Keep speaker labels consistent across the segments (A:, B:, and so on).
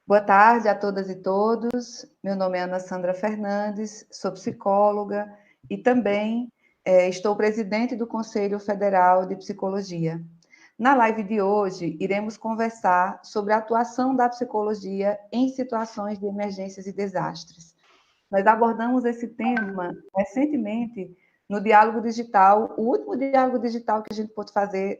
A: Boa tarde a todas e todos. Meu nome é Ana Sandra Fernandes, sou psicóloga e também estou presidente do Conselho Federal de Psicologia. Na live de hoje, iremos conversar sobre a atuação da psicologia em situações de emergências e desastres. Nós abordamos esse tema recentemente no Diálogo Digital, o último Diálogo Digital que a gente pôde fazer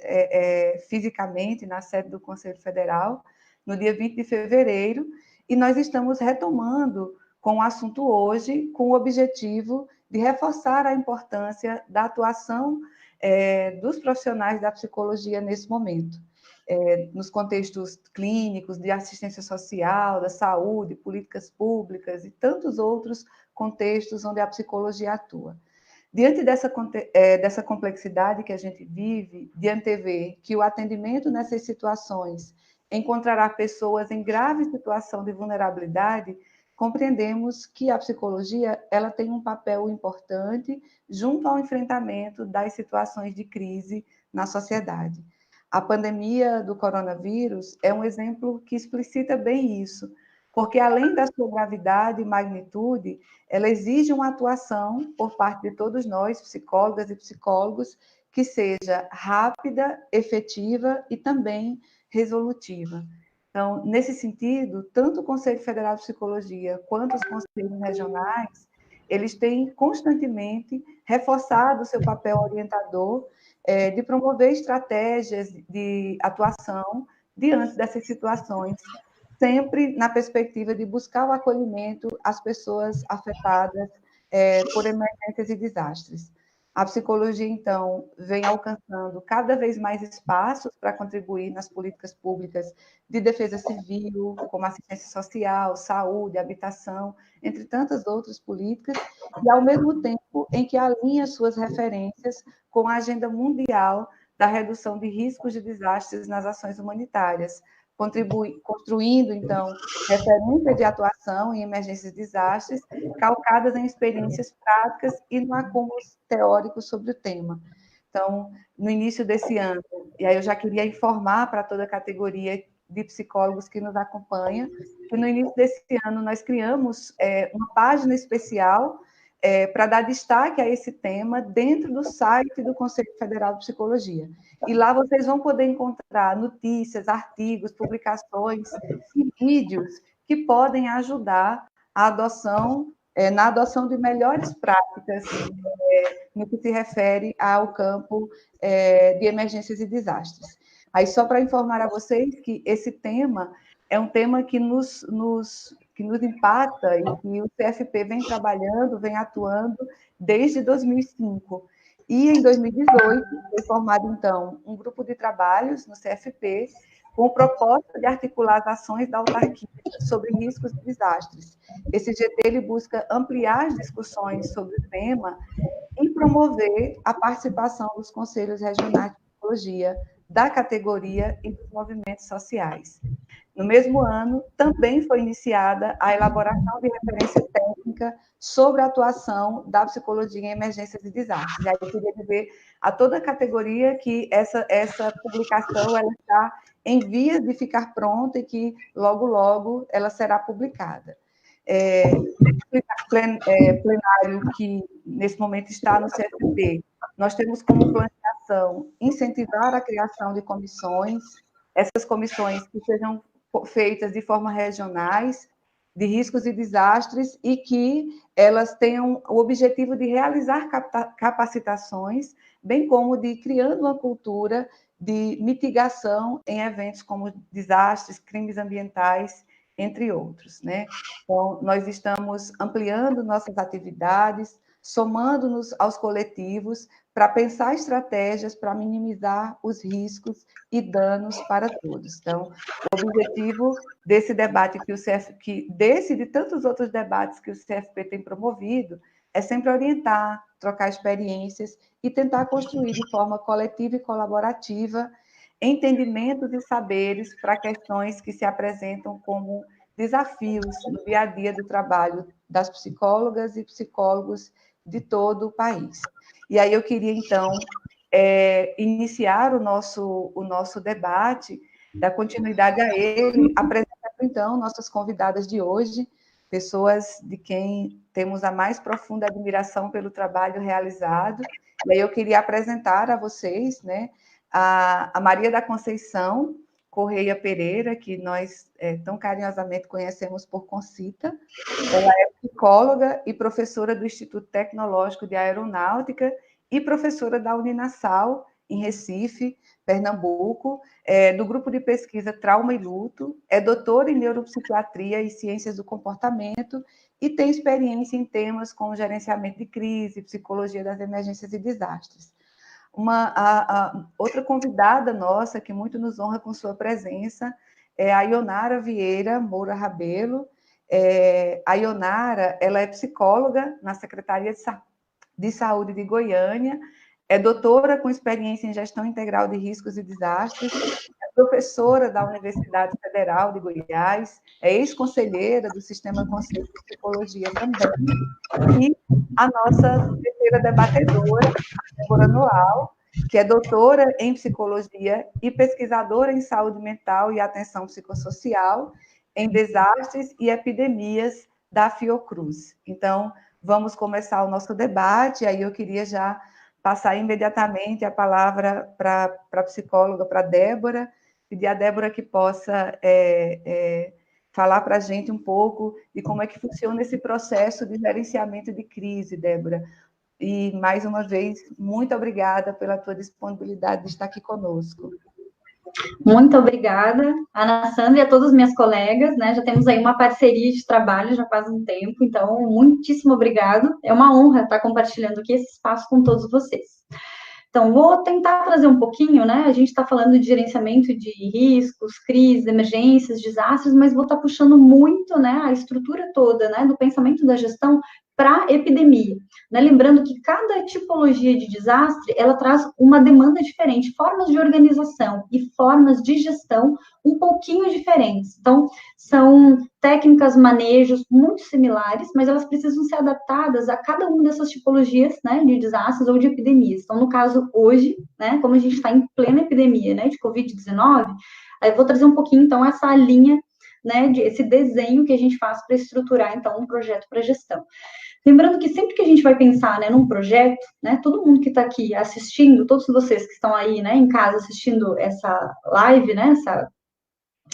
A: fisicamente na sede do Conselho Federal, no dia 20 de fevereiro, e nós estamos retomando com o assunto hoje, com o objetivo de reforçar a importância da atuação dos profissionais da psicologia nesse momento. Nos contextos clínicos, de assistência social, da saúde, políticas públicas e tantos outros contextos onde a psicologia atua. Diante dessa complexidade que a gente vive, de antever que o atendimento nessas situações encontrará pessoas em grave situação de vulnerabilidade, compreendemos que a psicologia ela tem um papel importante junto ao enfrentamento das situações de crise na sociedade. A pandemia do coronavírus é um exemplo que explicita bem isso, porque além da sua gravidade e magnitude, ela exige uma atuação por parte de todos nós, psicólogas e psicólogos, que seja rápida, efetiva e também resolutiva. Então, nesse sentido, tanto o Conselho Federal de Psicologia quanto os conselhos regionais, eles têm constantemente reforçado o seu papel orientador de promover estratégias de atuação diante dessas situações, sempre na perspectiva de buscar o acolhimento às pessoas afetadas por emergências e desastres. A psicologia, então, vem alcançando cada vez mais espaços para contribuir nas políticas públicas de defesa civil, como assistência social, saúde, habitação, entre tantas outras políticas, e ao mesmo tempo em que alinha suas referências com a agenda mundial da redução de riscos de desastres nas ações humanitárias, construindo, então, referência de atuação em emergências e desastres, calcadas em experiências práticas e no acúmulo teórico sobre o tema. Então, no início desse ano, e aí eu já queria informar para toda a categoria de psicólogos que nos acompanha, que no início desse ano nós criamos uma página especial para dar destaque a esse tema dentro do site do Conselho Federal de Psicologia. E lá vocês vão poder encontrar notícias, artigos, publicações e vídeos que podem ajudar a adoção, na adoção de melhores práticas no que se refere ao campo de emergências e desastres. Aí, só para informar a vocês que esse tema é um tema que nos impacta e que o CFP vem trabalhando, vem atuando desde 2005. E em 2018 foi formado, então, um grupo de trabalhos no CFP com o propósito de articular as ações da autarquia sobre riscos e desastres. Esse GT ele busca ampliar as discussões sobre o tema e promover a participação dos conselhos regionais de psicologia, da categoria e dos movimentos sociais. No mesmo ano, também foi iniciada a elaboração de referência técnica sobre a atuação da psicologia em emergências e desastres. E aí eu queria dizer a toda a categoria que essa publicação ela está em vias de ficar pronta e que logo, logo ela será publicada. Plenário que nesse momento está no CFP, nós temos como plano de ação incentivar a criação de comissões, essas comissões que sejam feitas de forma regionais, de riscos e desastres, e que elas tenham o objetivo de realizar capacitações, bem como de criando uma cultura de mitigação em eventos como desastres, crimes ambientais, entre outros, né? Então, nós estamos ampliando nossas atividades, somando-nos aos coletivos para pensar estratégias para minimizar os riscos e danos para todos. Então, o objetivo desse debate desse e de tantos outros debates que o CFP tem promovido é sempre orientar, trocar experiências e tentar construir de forma coletiva e colaborativa entendimentos e saberes para questões que se apresentam como desafios no dia a dia do trabalho das psicólogas e psicólogos de todo o país. E aí eu queria, então, iniciar o nosso debate, dar continuidade a ele, apresentando, então, nossas convidadas de hoje, pessoas de quem temos a mais profunda admiração pelo trabalho realizado. E aí eu queria apresentar a vocês, né, a Maria da Conceição Correia Pereira, que nós tão carinhosamente conhecemos por Concita. Ela é psicóloga e professora do Instituto Tecnológico de Aeronáutica e professora da Uninasal, em Recife, Pernambuco, do grupo de pesquisa Trauma e Luto, é doutora em neuropsiquiatria e ciências do comportamento e tem experiência em temas como gerenciamento de crise, psicologia das emergências e desastres. Outra convidada nossa, que muito nos honra com sua presença, é a Ionara Vieira Moura Rabelo. A Ionara, ela é psicóloga na Secretaria de Saúde de Goiânia, é doutora com experiência em gestão integral de riscos e desastres, é professora da Universidade Federal de Goiás, é ex-conselheira do Sistema Conselho de Psicologia também, e a nossa terceira debatedora, a Débora Noal, que é doutora em psicologia e pesquisadora em saúde mental e atenção psicossocial em desastres e epidemias da Fiocruz. Então, vamos começar o nosso debate, aí eu queria já passar imediatamente a palavra para a psicóloga, para a Débora, pedir a Débora que possa falar para a gente um pouco de como é que funciona esse processo de gerenciamento de crise, Débora. E, mais uma vez, muito obrigada pela tua disponibilidade de estar aqui conosco.
B: Muito obrigada, Ana Sandra, e a todas as minhas colegas, né? Já temos aí uma parceria de trabalho já faz um tempo, então, muitíssimo obrigado. É uma honra estar compartilhando aqui esse espaço com todos vocês. Então, vou tentar trazer um pouquinho, né? A gente está falando de gerenciamento de riscos, crises, emergências, desastres, mas vou estar puxando muito, né, a estrutura toda, né, do pensamento da gestão para epidemia, né? Lembrando que cada tipologia de desastre, ela traz uma demanda diferente, formas de organização e formas de gestão um pouquinho diferentes. Então, são técnicas, manejos muito similares, mas elas precisam ser adaptadas a cada uma dessas tipologias, né, de desastres ou de epidemias. Então, no caso, hoje, né, como a gente está em plena epidemia, né, de Covid-19, aí eu vou trazer um pouquinho, então, essa linha, né, esse desenho que a gente faz para estruturar, então, um projeto para gestão. Lembrando que sempre que a gente vai pensar, né, num projeto, né, todo mundo que está aqui assistindo, todos vocês que estão aí, né, em casa assistindo essa live, né,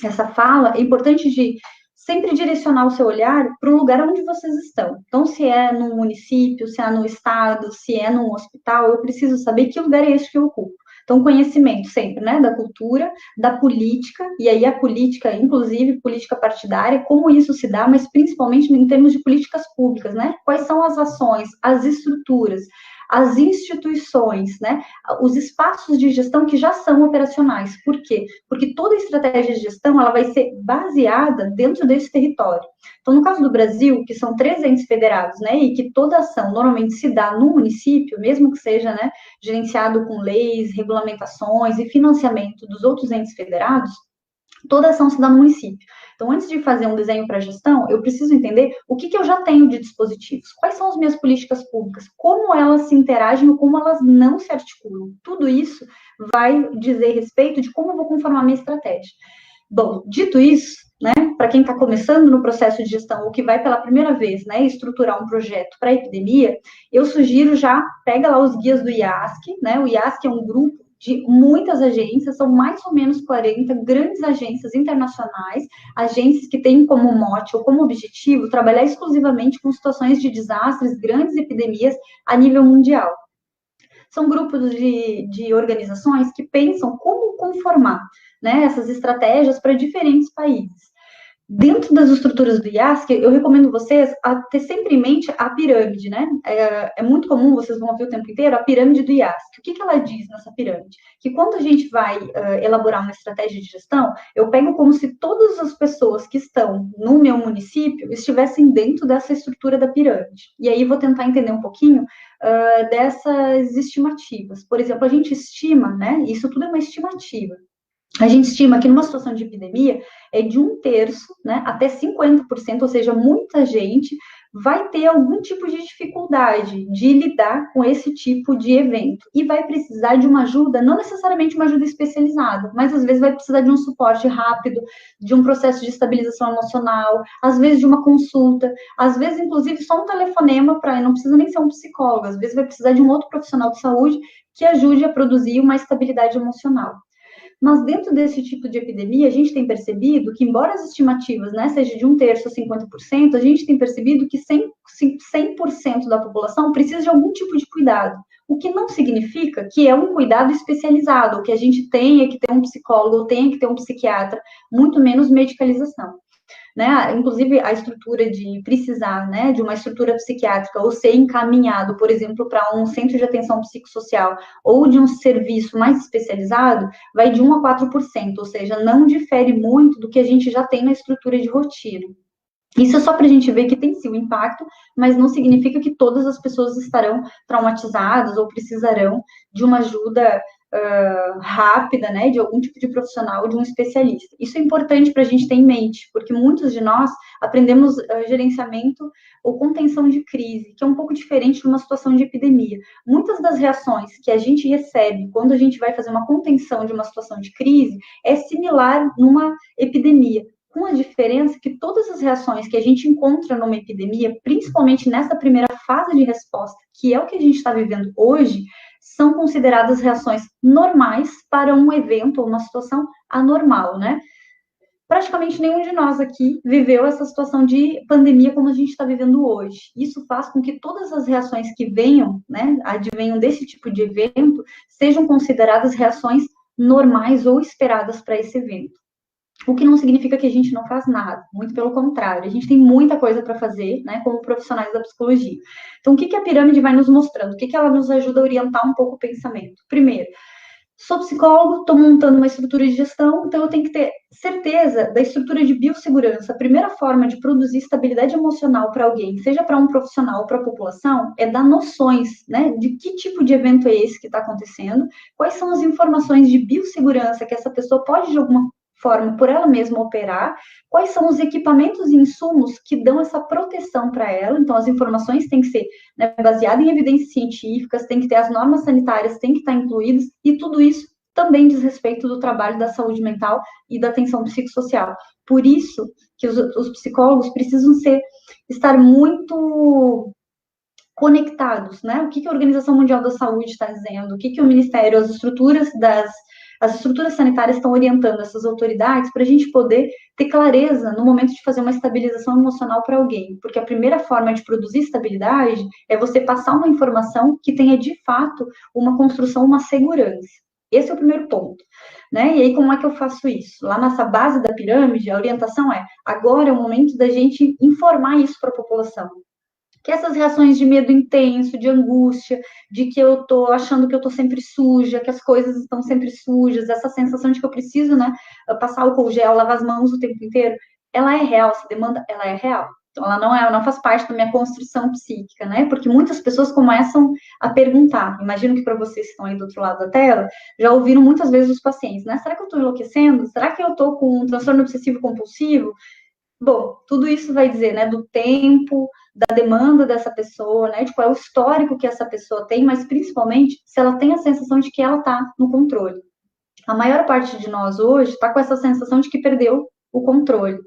B: essa fala, é importante de sempre direcionar o seu olhar para o lugar onde vocês estão. Então, se é num município, se é no estado, se é num hospital, eu preciso saber que lugar é esse que eu ocupo. Então, conhecimento sempre, né, da cultura, da política, e aí a política, inclusive política partidária, como isso se dá, mas principalmente em termos de políticas públicas, né? Quais são as ações, as estruturas, as instituições, né, os espaços de gestão que já são operacionais. Por quê? Porque toda estratégia de gestão ela vai ser baseada dentro desse território. Então, no caso do Brasil, que são 3 entes federados, né, e que toda ação normalmente se dá no município, mesmo que seja, né, gerenciado com leis, regulamentações e financiamento dos outros entes federados, toda ação se dá no município. Então, antes de fazer um desenho para gestão, eu preciso entender o que eu já tenho de dispositivos, quais são as minhas políticas públicas, como elas se interagem ou como elas não se articulam. Tudo isso vai dizer respeito de como eu vou conformar a minha estratégia. Bom, dito isso, né, para quem está começando no processo de gestão ou que vai pela primeira vez, né, estruturar um projeto para epidemia, eu sugiro já, pega lá os guias do IASC, né, o IASC é um grupo de muitas agências, são mais ou menos 40 grandes agências internacionais, agências que têm como mote ou como objetivo trabalhar exclusivamente com situações de desastres, grandes epidemias a nível mundial. São grupos de organizações que pensam como conformar, né, essas estratégias para diferentes países. Dentro das estruturas do IASC, eu recomendo vocês a ter sempre em mente a pirâmide, né? É muito comum, vocês vão ouvir o tempo inteiro, a pirâmide do IASC. O que ela diz nessa pirâmide? Que quando a gente vai elaborar uma estratégia de gestão, eu pego como se todas as pessoas que estão no meu município estivessem dentro dessa estrutura da pirâmide. E aí vou tentar entender um pouquinho dessas estimativas. Por exemplo, a gente estima, né? Isso tudo é uma estimativa. A gente estima que numa situação de epidemia é de 1/3, né, até 50%, ou seja, muita gente vai ter algum tipo de dificuldade de lidar com esse tipo de evento e vai precisar de uma ajuda, não necessariamente uma ajuda especializada, mas às vezes vai precisar de um suporte rápido, de um processo de estabilização emocional, às vezes de uma consulta, às vezes, inclusive, só um telefonema para, não precisa nem ser um psicólogo, às vezes vai precisar de um outro profissional de saúde que ajude a produzir uma estabilidade emocional. Mas dentro desse tipo de epidemia, a gente tem percebido que, embora as estimativas, né, seja de 1/3 a 50%, a gente tem percebido que 100% da população precisa de algum tipo de cuidado. O que não significa que é um cuidado especializado, ou que a gente tenha que ter um psicólogo, ou tenha que ter um psiquiatra, muito menos medicalização. Né? Inclusive, a estrutura de precisar, né, de uma estrutura psiquiátrica ou ser encaminhado, por exemplo, para um centro de atenção psicossocial ou de um serviço mais especializado, vai de 1 a 4%, ou seja, não difere muito do que a gente já tem na estrutura de rotina. Isso é só para a gente ver que tem sim um impacto, mas não significa que todas as pessoas estarão traumatizadas ou precisarão de uma ajuda rápida, né, de algum tipo de profissional, de um especialista. Isso é importante para a gente ter em mente, porque muitos de nós aprendemos gerenciamento ou contenção de crise, que é um pouco diferente de uma situação de epidemia. Muitas das reações que a gente recebe quando a gente vai fazer uma contenção de uma situação de crise é similar numa epidemia, com a diferença que todas as reações que a gente encontra numa epidemia, principalmente nessa primeira fase de resposta, que é o que a gente está vivendo hoje, são consideradas reações normais para um evento ou uma situação anormal, né? Praticamente nenhum de nós aqui viveu essa situação de pandemia como a gente está vivendo hoje. Isso faz com que todas as reações que venham, né, advenham desse tipo de evento, sejam consideradas reações normais ou esperadas para esse evento. O que não significa que a gente não faz nada, muito pelo contrário, a gente tem muita coisa para fazer, né, como profissionais da psicologia. Então, o que a pirâmide vai nos mostrando? O que ela nos ajuda a orientar um pouco o pensamento? Primeiro, sou psicólogo, estou montando uma estrutura de gestão, então eu tenho que ter certeza da estrutura de biossegurança. A primeira forma de produzir estabilidade emocional para alguém, seja para um profissional ou para a população, é dar noções, né, de que tipo de evento é esse que está acontecendo, quais são as informações de biossegurança que essa pessoa pode, de alguma forma, por ela mesma operar, quais são os equipamentos e insumos que dão essa proteção para ela. Então, as informações têm que ser, né, baseadas em evidências científicas, tem que ter as normas sanitárias, tem que estar incluídas, e tudo isso também diz respeito do trabalho da saúde mental e da atenção psicossocial. Por isso que os psicólogos precisam estar muito conectados, né? O que a Organização Mundial da Saúde está dizendo, o que o Ministério, as estruturas sanitárias estão orientando essas autoridades para a gente poder ter clareza no momento de fazer uma estabilização emocional para alguém, porque a primeira forma de produzir estabilidade é você passar uma informação que tenha, de fato, uma construção, uma segurança. Esse é o primeiro ponto, né? E aí, como é que eu faço isso? Lá nessa base da pirâmide, a orientação é, agora é o momento da gente informar isso para a população. Que essas reações de medo intenso, de angústia, de que eu tô achando que eu tô sempre suja, que as coisas estão sempre sujas, essa sensação de que eu preciso, né, passar álcool gel, lavar as mãos o tempo inteiro, ela é real, essa demanda, ela é real. Então, ela não faz parte da minha construção psíquica, né? Porque muitas pessoas começam a perguntar. Imagino que para vocês que estão aí do outro lado da tela, já ouviram muitas vezes os pacientes, né? Será que eu estou enlouquecendo? Será que eu estou com um transtorno obsessivo compulsivo? Bom, tudo isso vai dizer, né, do tempo, da demanda dessa pessoa, né, de qual é o histórico que essa pessoa tem, mas principalmente se ela tem a sensação de que ela está no controle. A maior parte de nós hoje está com essa sensação de que perdeu o controle.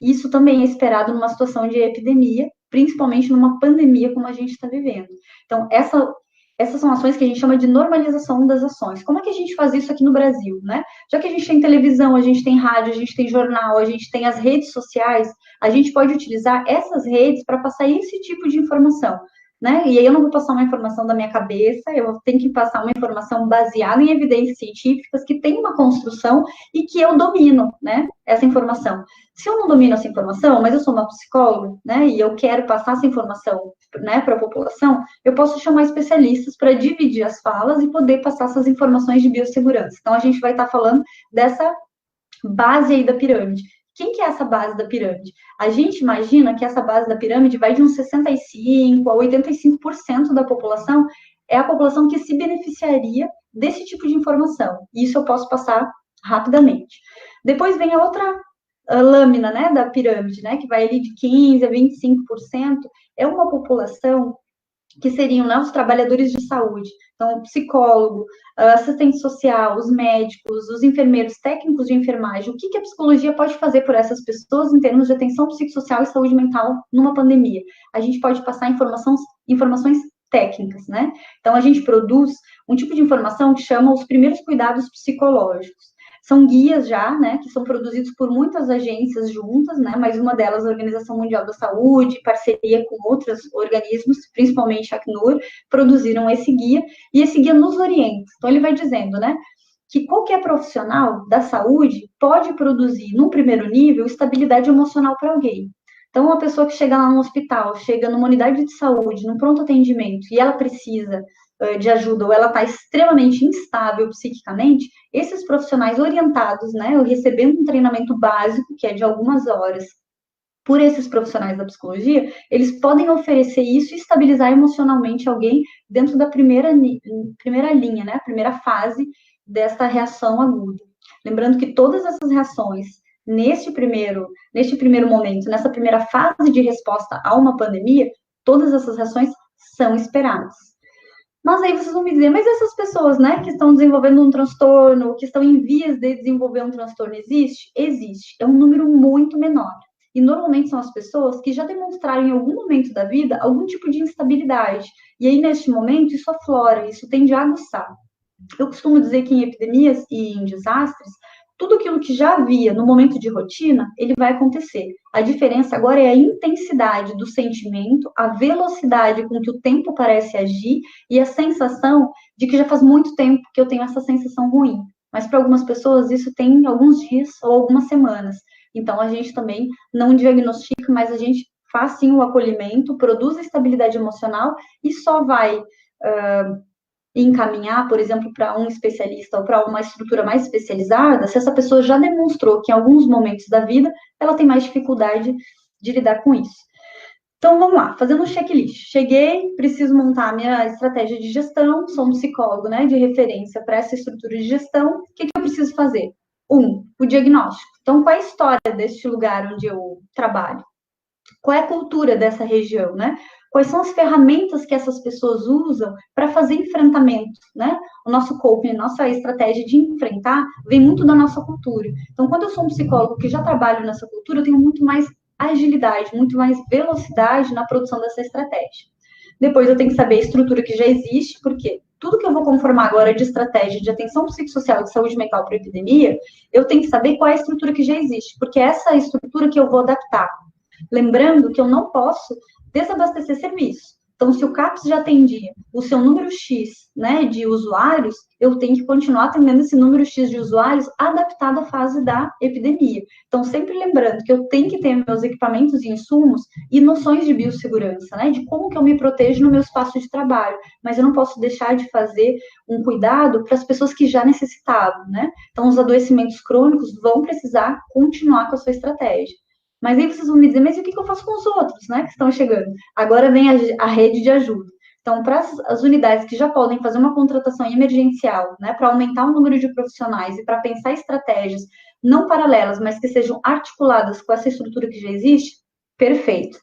B: Isso também é esperado numa situação de epidemia, principalmente numa pandemia como a gente está vivendo. Então, essas são ações que a gente chama de normalização das ações. Como é que a gente faz isso aqui no Brasil, né? Já que a gente tem televisão, a gente tem rádio, a gente tem jornal, a gente tem as redes sociais, a gente pode utilizar essas redes para passar esse tipo de informação, né? E aí eu não vou passar uma informação da minha cabeça, eu tenho que passar uma informação baseada em evidências científicas que tem uma construção e que eu domino, né? Essa informação. Se eu não domino essa informação, mas eu sou uma psicóloga, né? E eu quero passar essa informação, né, para a população, eu posso chamar especialistas para dividir as falas e poder passar essas informações de biossegurança. Então, a gente vai estar falando dessa base aí da pirâmide. Quem que é essa base da pirâmide? A gente imagina que essa base da pirâmide vai de uns 65% a 85% da população, é a população que se beneficiaria desse tipo de informação. E isso eu posso passar rapidamente. Depois vem a outra lâmina, né, da pirâmide, né, que vai ali de 15% a 25%, é uma população que seriam, né, os trabalhadores de saúde. Então, o psicólogo, assistente social, os médicos, os enfermeiros, técnicos de enfermagem. O que a psicologia pode fazer por essas pessoas em termos de atenção psicossocial e saúde mental numa pandemia? A gente pode passar informações técnicas, né? Então, a gente produz um tipo de informação que chama os primeiros cuidados psicológicos. São guias já, né, que são produzidos por muitas agências juntas, né, mas uma delas, a Organização Mundial da Saúde, em parceria com outros organismos, principalmente a Acnur, produziram esse guia, e esse guia nos orienta. Então, ele vai dizendo, né, que qualquer profissional da saúde pode produzir, num primeiro nível, estabilidade emocional para alguém. Então, uma pessoa que chega lá no hospital, chega numa unidade de saúde, num pronto atendimento, e ela precisa de ajuda, ou ela está extremamente instável psiquicamente, esses profissionais orientados, né, recebendo um treinamento básico, que é de algumas horas, por esses profissionais da psicologia, eles podem oferecer isso e estabilizar emocionalmente alguém dentro da primeira linha, né, a primeira fase dessa reação aguda. Lembrando que todas essas reações, neste primeiro momento, nessa primeira fase de resposta a uma pandemia, todas essas reações são esperadas. Mas aí vocês vão me dizer, mas essas pessoas, né, que estão desenvolvendo um transtorno, que estão em vias de desenvolver um transtorno, existe? Existe. É um número muito menor. E normalmente são as pessoas que já demonstraram em algum momento da vida algum tipo de instabilidade. E aí, neste momento, isso aflora, isso tende a aguçar. Eu costumo dizer que em epidemias e em desastres, tudo aquilo que já havia no momento de rotina, ele vai acontecer. A diferença agora é a intensidade do sentimento, a velocidade com que o tempo parece agir e a sensação de que já faz muito tempo que eu tenho essa sensação ruim. Mas para algumas pessoas isso tem alguns dias ou algumas semanas. Então a gente também não diagnostica, mas a gente faz sim o acolhimento, produz a estabilidade emocional e só vai encaminhar, por exemplo, para um especialista ou para uma estrutura mais especializada, se essa pessoa já demonstrou que em alguns momentos da vida ela tem mais dificuldade de lidar com isso. Então, vamos lá, fazendo um checklist. Cheguei, preciso montar a minha estratégia de gestão, sou um psicólogo, né, de referência para essa estrutura de gestão. O que eu preciso fazer? O diagnóstico. Então, qual é a história deste lugar onde eu trabalho? Qual é a cultura dessa região, né? Quais são as ferramentas que essas pessoas usam para fazer enfrentamento, né? O nosso coping, a nossa estratégia de enfrentar, vem muito da nossa cultura. Então, quando eu sou um psicólogo que já trabalho nessa cultura, eu tenho muito mais agilidade, muito mais velocidade na produção dessa estratégia. Depois, eu tenho que saber a estrutura que já existe, porque tudo que eu vou conformar agora de estratégia de atenção psicossocial e de saúde mental para a epidemia, eu tenho que saber qual é a estrutura que já existe, porque é essa estrutura que eu vou adaptar. Lembrando que eu não posso desabastecer serviço. Então, se o CAPS já atendia o seu número X, né, de usuários, eu tenho que continuar atendendo esse número X de usuários adaptado à fase da epidemia. Então, sempre lembrando que eu tenho que ter meus equipamentos e insumos e noções de biossegurança, né, de como que eu me protejo no meu espaço de trabalho, mas eu não posso deixar de fazer um cuidado para as pessoas que já necessitavam, né? Então, os adoecimentos crônicos vão precisar continuar com a sua estratégia. Mas aí vocês vão me dizer, mas e o que eu faço com os outros, né, que estão chegando? Agora vem a rede de ajuda. Então, para as unidades que já podem fazer uma contratação emergencial, né, para aumentar o número de profissionais e para pensar estratégias não paralelas, mas que sejam articuladas com essa estrutura que já existe, perfeito.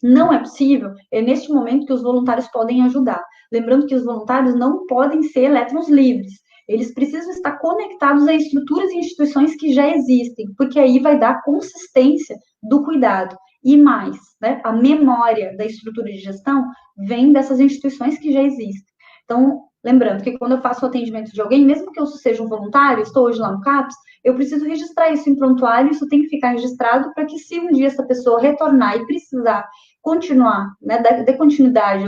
B: Não é possível, é neste momento que os voluntários podem ajudar. Lembrando que os voluntários não podem ser elétrons livres. Eles precisam estar conectados a estruturas e instituições que já existem, porque aí vai dar consistência do cuidado. E mais, né, a memória da estrutura de gestão vem dessas instituições que já existem. Então, lembrando que quando eu faço o atendimento de alguém, mesmo que eu seja um voluntário, estou hoje lá no CAPS, eu preciso registrar isso em prontuário, isso tem que ficar registrado para que se um dia essa pessoa retornar e precisar continuar, né, dar continuidade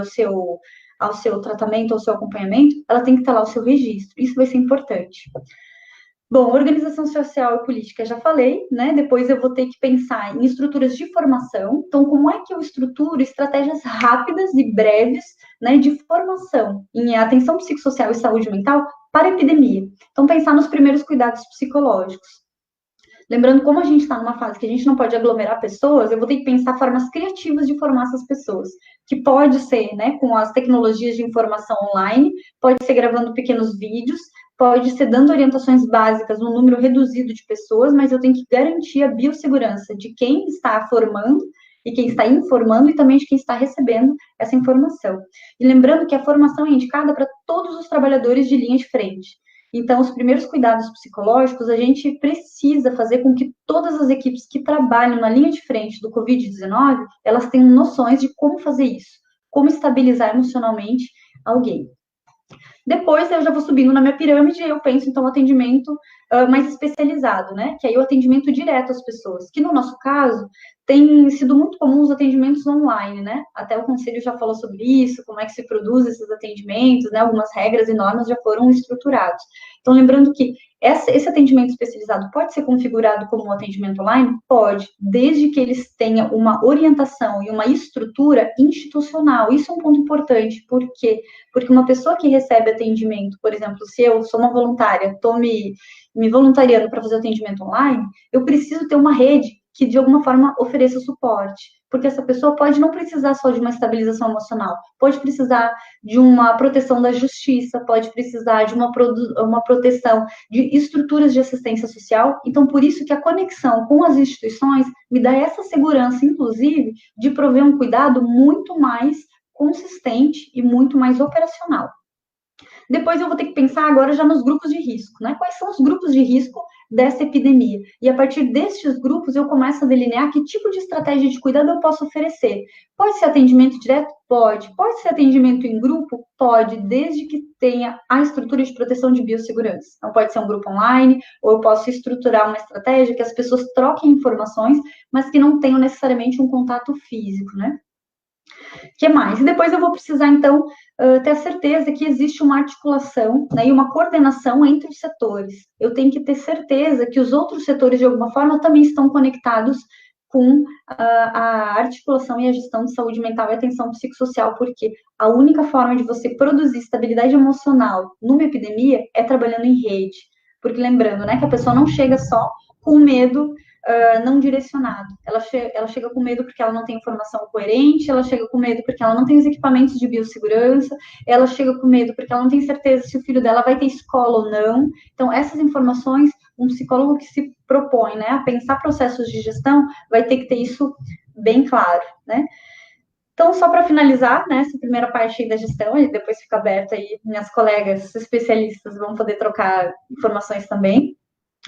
B: ao seu tratamento, ao seu acompanhamento, ela tem que estar lá o seu registro. Isso vai ser importante. Bom, organização social e política, já falei, né? Depois eu vou ter que pensar em estruturas de formação. Então, como é que eu estruturo estratégias rápidas e breves, né, de formação em atenção psicossocial e saúde mental para a epidemia? Então, pensar nos primeiros cuidados psicológicos. Lembrando, como a gente está numa fase que a gente não pode aglomerar pessoas, eu vou ter que pensar formas criativas de formar essas pessoas, que pode ser, né, com as tecnologias de informação online, pode ser gravando pequenos vídeos, pode ser dando orientações básicas num número reduzido de pessoas, mas eu tenho que garantir a biossegurança de quem está formando e quem está informando e também de quem está recebendo essa informação. E lembrando que a formação é indicada para todos os trabalhadores de linha de frente. Então, os primeiros cuidados psicológicos, a gente precisa fazer com que todas as equipes que trabalham na linha de frente do Covid-19, elas tenham noções de como fazer isso, como estabilizar emocionalmente alguém. Depois eu já vou subindo na minha pirâmide e eu penso, então, atendimento mais especializado, né? Que aí o atendimento direto às pessoas, que no nosso caso tem sido muito comum os atendimentos online, né? Até o conselho já falou sobre isso, como é que se produz esses atendimentos, né? Algumas regras e normas já foram estruturados. Então, lembrando que esse atendimento especializado pode ser configurado como um atendimento online? Pode, desde que eles tenham uma orientação e uma estrutura institucional. Isso é um ponto importante, por quê? Porque uma pessoa que recebe atendimento, por exemplo, se eu sou uma voluntária, estou me voluntariando para fazer atendimento online, eu preciso ter uma rede que, de alguma forma, ofereça suporte. Porque essa pessoa pode não precisar só de uma estabilização emocional, pode precisar de uma proteção da justiça, pode precisar de uma proteção de estruturas de assistência social. Então, por isso que a conexão com as instituições me dá essa segurança, inclusive, de prover um cuidado muito mais consistente e muito mais operacional. Depois eu vou ter que pensar agora já nos grupos de risco, né? Quais são os grupos de risco dessa epidemia? E a partir destes grupos eu começo a delinear que tipo de estratégia de cuidado eu posso oferecer. Pode ser atendimento direto? Pode. Pode ser atendimento em grupo? Pode, desde que tenha a estrutura de proteção de biossegurança. Então pode ser um grupo online, ou eu posso estruturar uma estratégia que as pessoas troquem informações, mas que não tenham necessariamente um contato físico, né? O que mais? E depois eu vou precisar, então, ter a certeza que existe uma articulação, né, e uma coordenação entre os setores. Eu tenho que ter certeza que os outros setores, de alguma forma, também estão conectados com a articulação e a gestão de saúde mental e atenção psicossocial, porque a única forma de você produzir estabilidade emocional numa epidemia é trabalhando em rede. Porque lembrando, né, que a pessoa não chega só com medo não direcionado. Ela chega com medo porque ela não tem informação coerente, ela chega com medo porque ela não tem os equipamentos de biossegurança, ela chega com medo porque ela não tem certeza se o filho dela vai ter escola ou não. Então, essas informações, um psicólogo que se propõe, né, a pensar processos de gestão, vai ter que ter isso bem claro, né? Então, só para finalizar, né, essa primeira parte aí da gestão, e depois fica aberta aí, minhas colegas especialistas vão poder trocar informações também.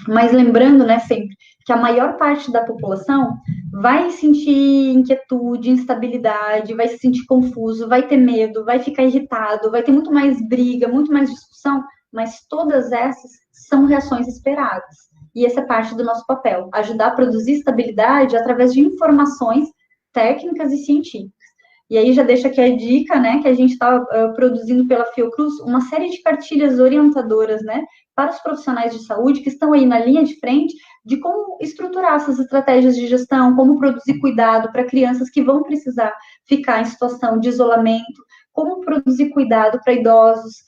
B: Mas lembrando, né, sempre, que a maior parte da população vai sentir inquietude, instabilidade, vai se sentir confuso, vai ter medo, vai ficar irritado, vai ter muito mais briga, muito mais discussão, mas todas essas são reações esperadas. E essa é parte do nosso papel, ajudar a produzir estabilidade através de informações técnicas e científicas. E aí já deixa aqui a dica, né, que a gente está produzindo pela Fiocruz uma série de cartilhas orientadoras, né, para os profissionais de saúde que estão aí na linha de frente de como estruturar essas estratégias de gestão, como produzir cuidado para crianças que vão precisar ficar em situação de isolamento, como produzir cuidado para idosos,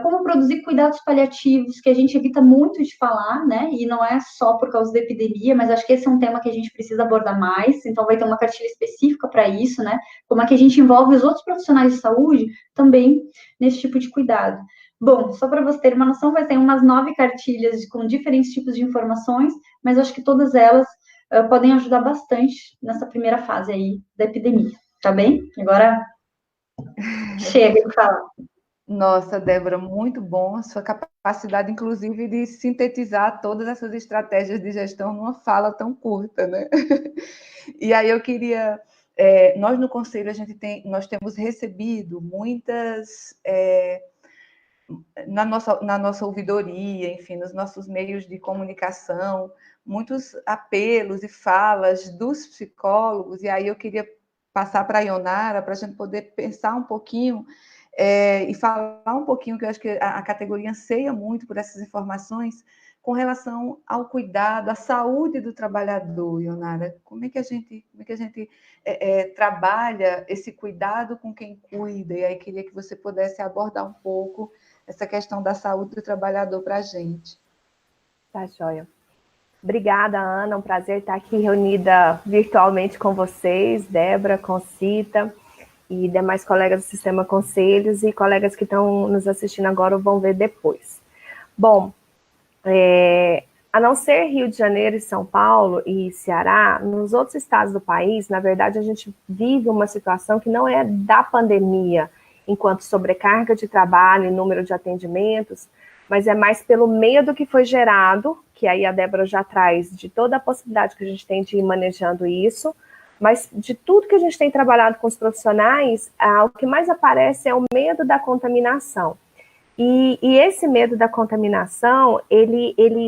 B: como produzir cuidados paliativos, que a gente evita muito de falar, né? E não é só por causa da epidemia, mas acho que esse é um tema que a gente precisa abordar mais, então vai ter uma cartilha específica para isso, né? Como é que a gente envolve os outros profissionais de saúde também nesse tipo de cuidado. Bom, só para você ter uma noção, vai ter umas 9 cartilhas com diferentes tipos de informações, mas acho que todas elas podem ajudar bastante nessa primeira fase aí da epidemia, tá bem? Agora chega de falar.
A: Nossa, Débora, muito bom a sua capacidade, inclusive, de sintetizar todas essas estratégias de gestão numa fala tão curta, né? E aí eu queria... nós no Conselho, nós temos recebido muitas... na nossa ouvidoria, enfim, nos nossos meios de comunicação, muitos apelos e falas dos psicólogos, e aí eu queria passar para a Ionara, para a gente poder pensar um pouquinho e falar um pouquinho, que eu acho que a categoria anseia muito por essas informações, com relação ao cuidado, à saúde do trabalhador, Ionara. Como é que a gente trabalha esse cuidado com quem cuida? E aí queria que você pudesse abordar um pouco essa questão da saúde do trabalhador para a gente.
C: Tá, joia. Obrigada, Ana, é um prazer estar aqui reunida virtualmente com vocês, Débora, Concita e demais colegas do Sistema Conselhos e colegas que estão nos assistindo agora ou vão ver depois. Bom, a não ser Rio de Janeiro e São Paulo e Ceará, nos outros estados do país, na verdade, a gente vive uma situação que não é da pandemia, enquanto sobrecarga de trabalho e número de atendimentos, mas é mais pelo medo que foi gerado, que aí a Débora já traz de toda a possibilidade que a gente tem de ir manejando isso, mas de tudo que a gente tem trabalhado com os profissionais, o que mais aparece é o medo da contaminação. E esse medo da contaminação,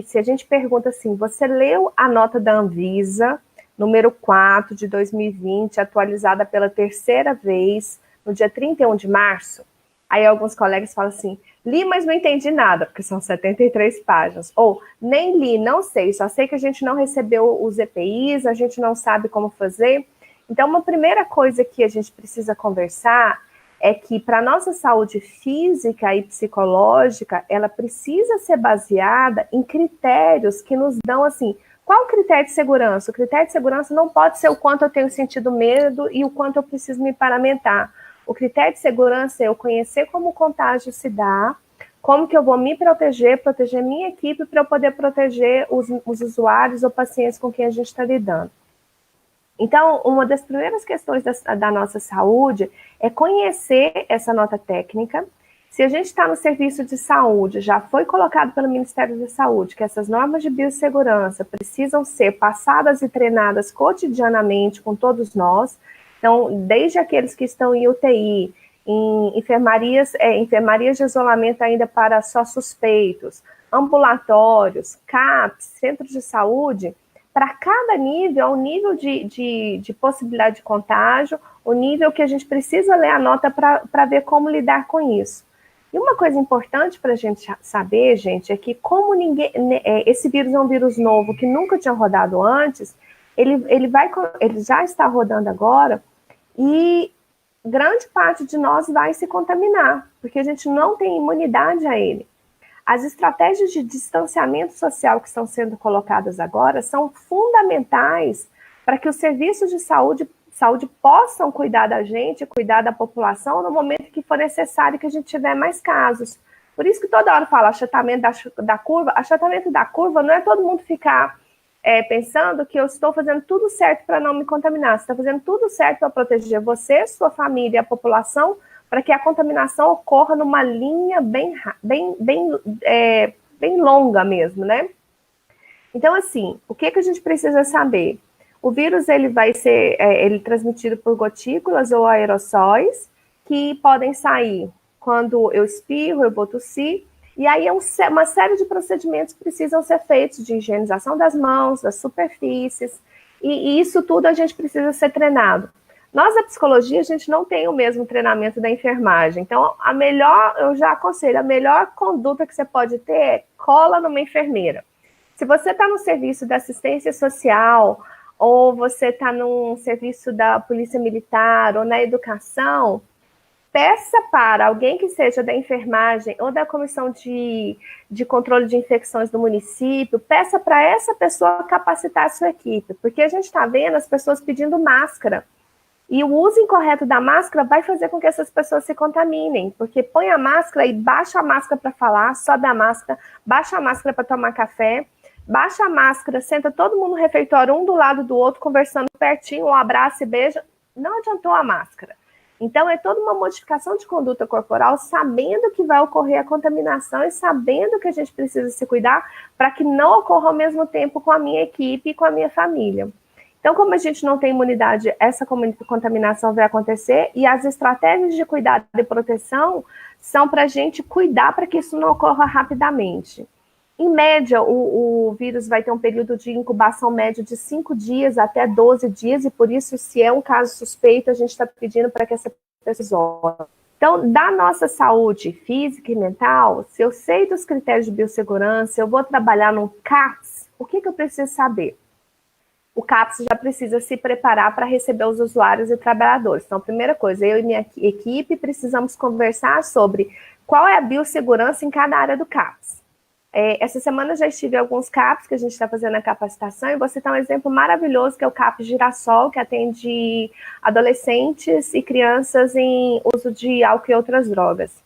C: se a gente pergunta assim, você leu a nota da Anvisa, número 4 de 2020, atualizada pela terceira vez, no dia 31 de março? Aí alguns colegas falam assim, li, mas não entendi nada, porque são 73 páginas. Ou, nem li, não sei, só sei que a gente não recebeu os EPIs, a gente não sabe como fazer. Então, uma primeira coisa que a gente precisa conversar é que para a nossa saúde física e psicológica, ela precisa ser baseada em critérios que nos dão, assim, qual o critério de segurança? O critério de segurança não pode ser o quanto eu tenho sentido medo e o quanto eu preciso me paramentar. O critério de segurança é eu conhecer como o contágio se dá, como que eu vou me proteger minha equipe para eu poder proteger os usuários ou pacientes com quem a gente está lidando. Então, uma das primeiras questões da nossa saúde é conhecer essa nota técnica. Se a gente está no serviço de saúde, já foi colocado pelo Ministério da Saúde que essas normas de biossegurança precisam ser passadas e treinadas cotidianamente com todos nós. Então, desde aqueles que estão em UTI, em enfermarias de isolamento ainda para só suspeitos, ambulatórios, CAPs, centros de saúde, para cada nível, o nível de possibilidade de contágio, o nível que a gente precisa ler a nota para ver como lidar com isso. E uma coisa importante para a gente saber, gente, é que como esse vírus é um vírus novo que nunca tinha rodado antes, ele já está rodando agora e grande parte de nós vai se contaminar, porque a gente não tem imunidade a ele. As estratégias de distanciamento social que estão sendo colocadas agora são fundamentais para que os serviços de saúde possam cuidar da gente, cuidar da população no momento que for necessário que a gente tiver mais casos. Por isso que toda hora fala achatamento da curva. Achatamento da curva não é todo mundo ficar pensando que eu estou fazendo tudo certo para não me contaminar. Você está fazendo tudo certo para proteger você, sua família e a população, para que a contaminação ocorra numa linha bem longa mesmo, né? Então, assim, o que a gente precisa saber? O vírus, ele vai ser transmitido por gotículas ou aerossóis, que podem sair quando eu espirro, eu vou tossir, e aí uma série de procedimentos precisam ser feitos de higienização das mãos, das superfícies, e isso tudo a gente precisa ser treinado. Nós, da psicologia, a gente não tem o mesmo treinamento da enfermagem. Então, eu já aconselho, a melhor conduta que você pode ter é cola numa enfermeira. Se você está no serviço da assistência social, ou você está num serviço da polícia militar, ou na educação, peça para alguém que seja da enfermagem ou da comissão de controle de infecções do município, peça para essa pessoa capacitar a sua equipe, porque a gente está vendo as pessoas pedindo máscara. E o uso incorreto da máscara vai fazer com que essas pessoas se contaminem, porque põe a máscara e baixa a máscara para falar, sobe a máscara, baixa a máscara para tomar café, baixa a máscara, senta todo mundo no refeitório, um do lado do outro, conversando pertinho, um abraço e beijo, não adiantou a máscara. Então, é toda uma modificação de conduta corporal, sabendo que vai ocorrer a contaminação e sabendo que a gente precisa se cuidar para que não ocorra ao mesmo tempo com a minha equipe e com a minha família. Então, como a gente não tem imunidade, essa contaminação vai acontecer e as estratégias de cuidado e proteção são para a gente cuidar para que isso não ocorra rapidamente. Em média, o vírus vai ter um período de incubação médio de 5 dias até 12 dias e por isso, se é um caso suspeito, a gente está pedindo para que essa pessoa... Então, da nossa saúde física e mental, se eu sei dos critérios de biossegurança, eu vou trabalhar num CAPS, o que eu preciso saber? O CAPS já precisa se preparar para receber os usuários e trabalhadores. Então, a primeira coisa, eu e minha equipe precisamos conversar sobre qual é a biossegurança em cada área do CAPS. Essa semana já estive em alguns CAPs que a gente está fazendo a capacitação, e vou citar um exemplo maravilhoso, que é o CAP Girassol, que atende adolescentes e crianças em uso de álcool e outras drogas.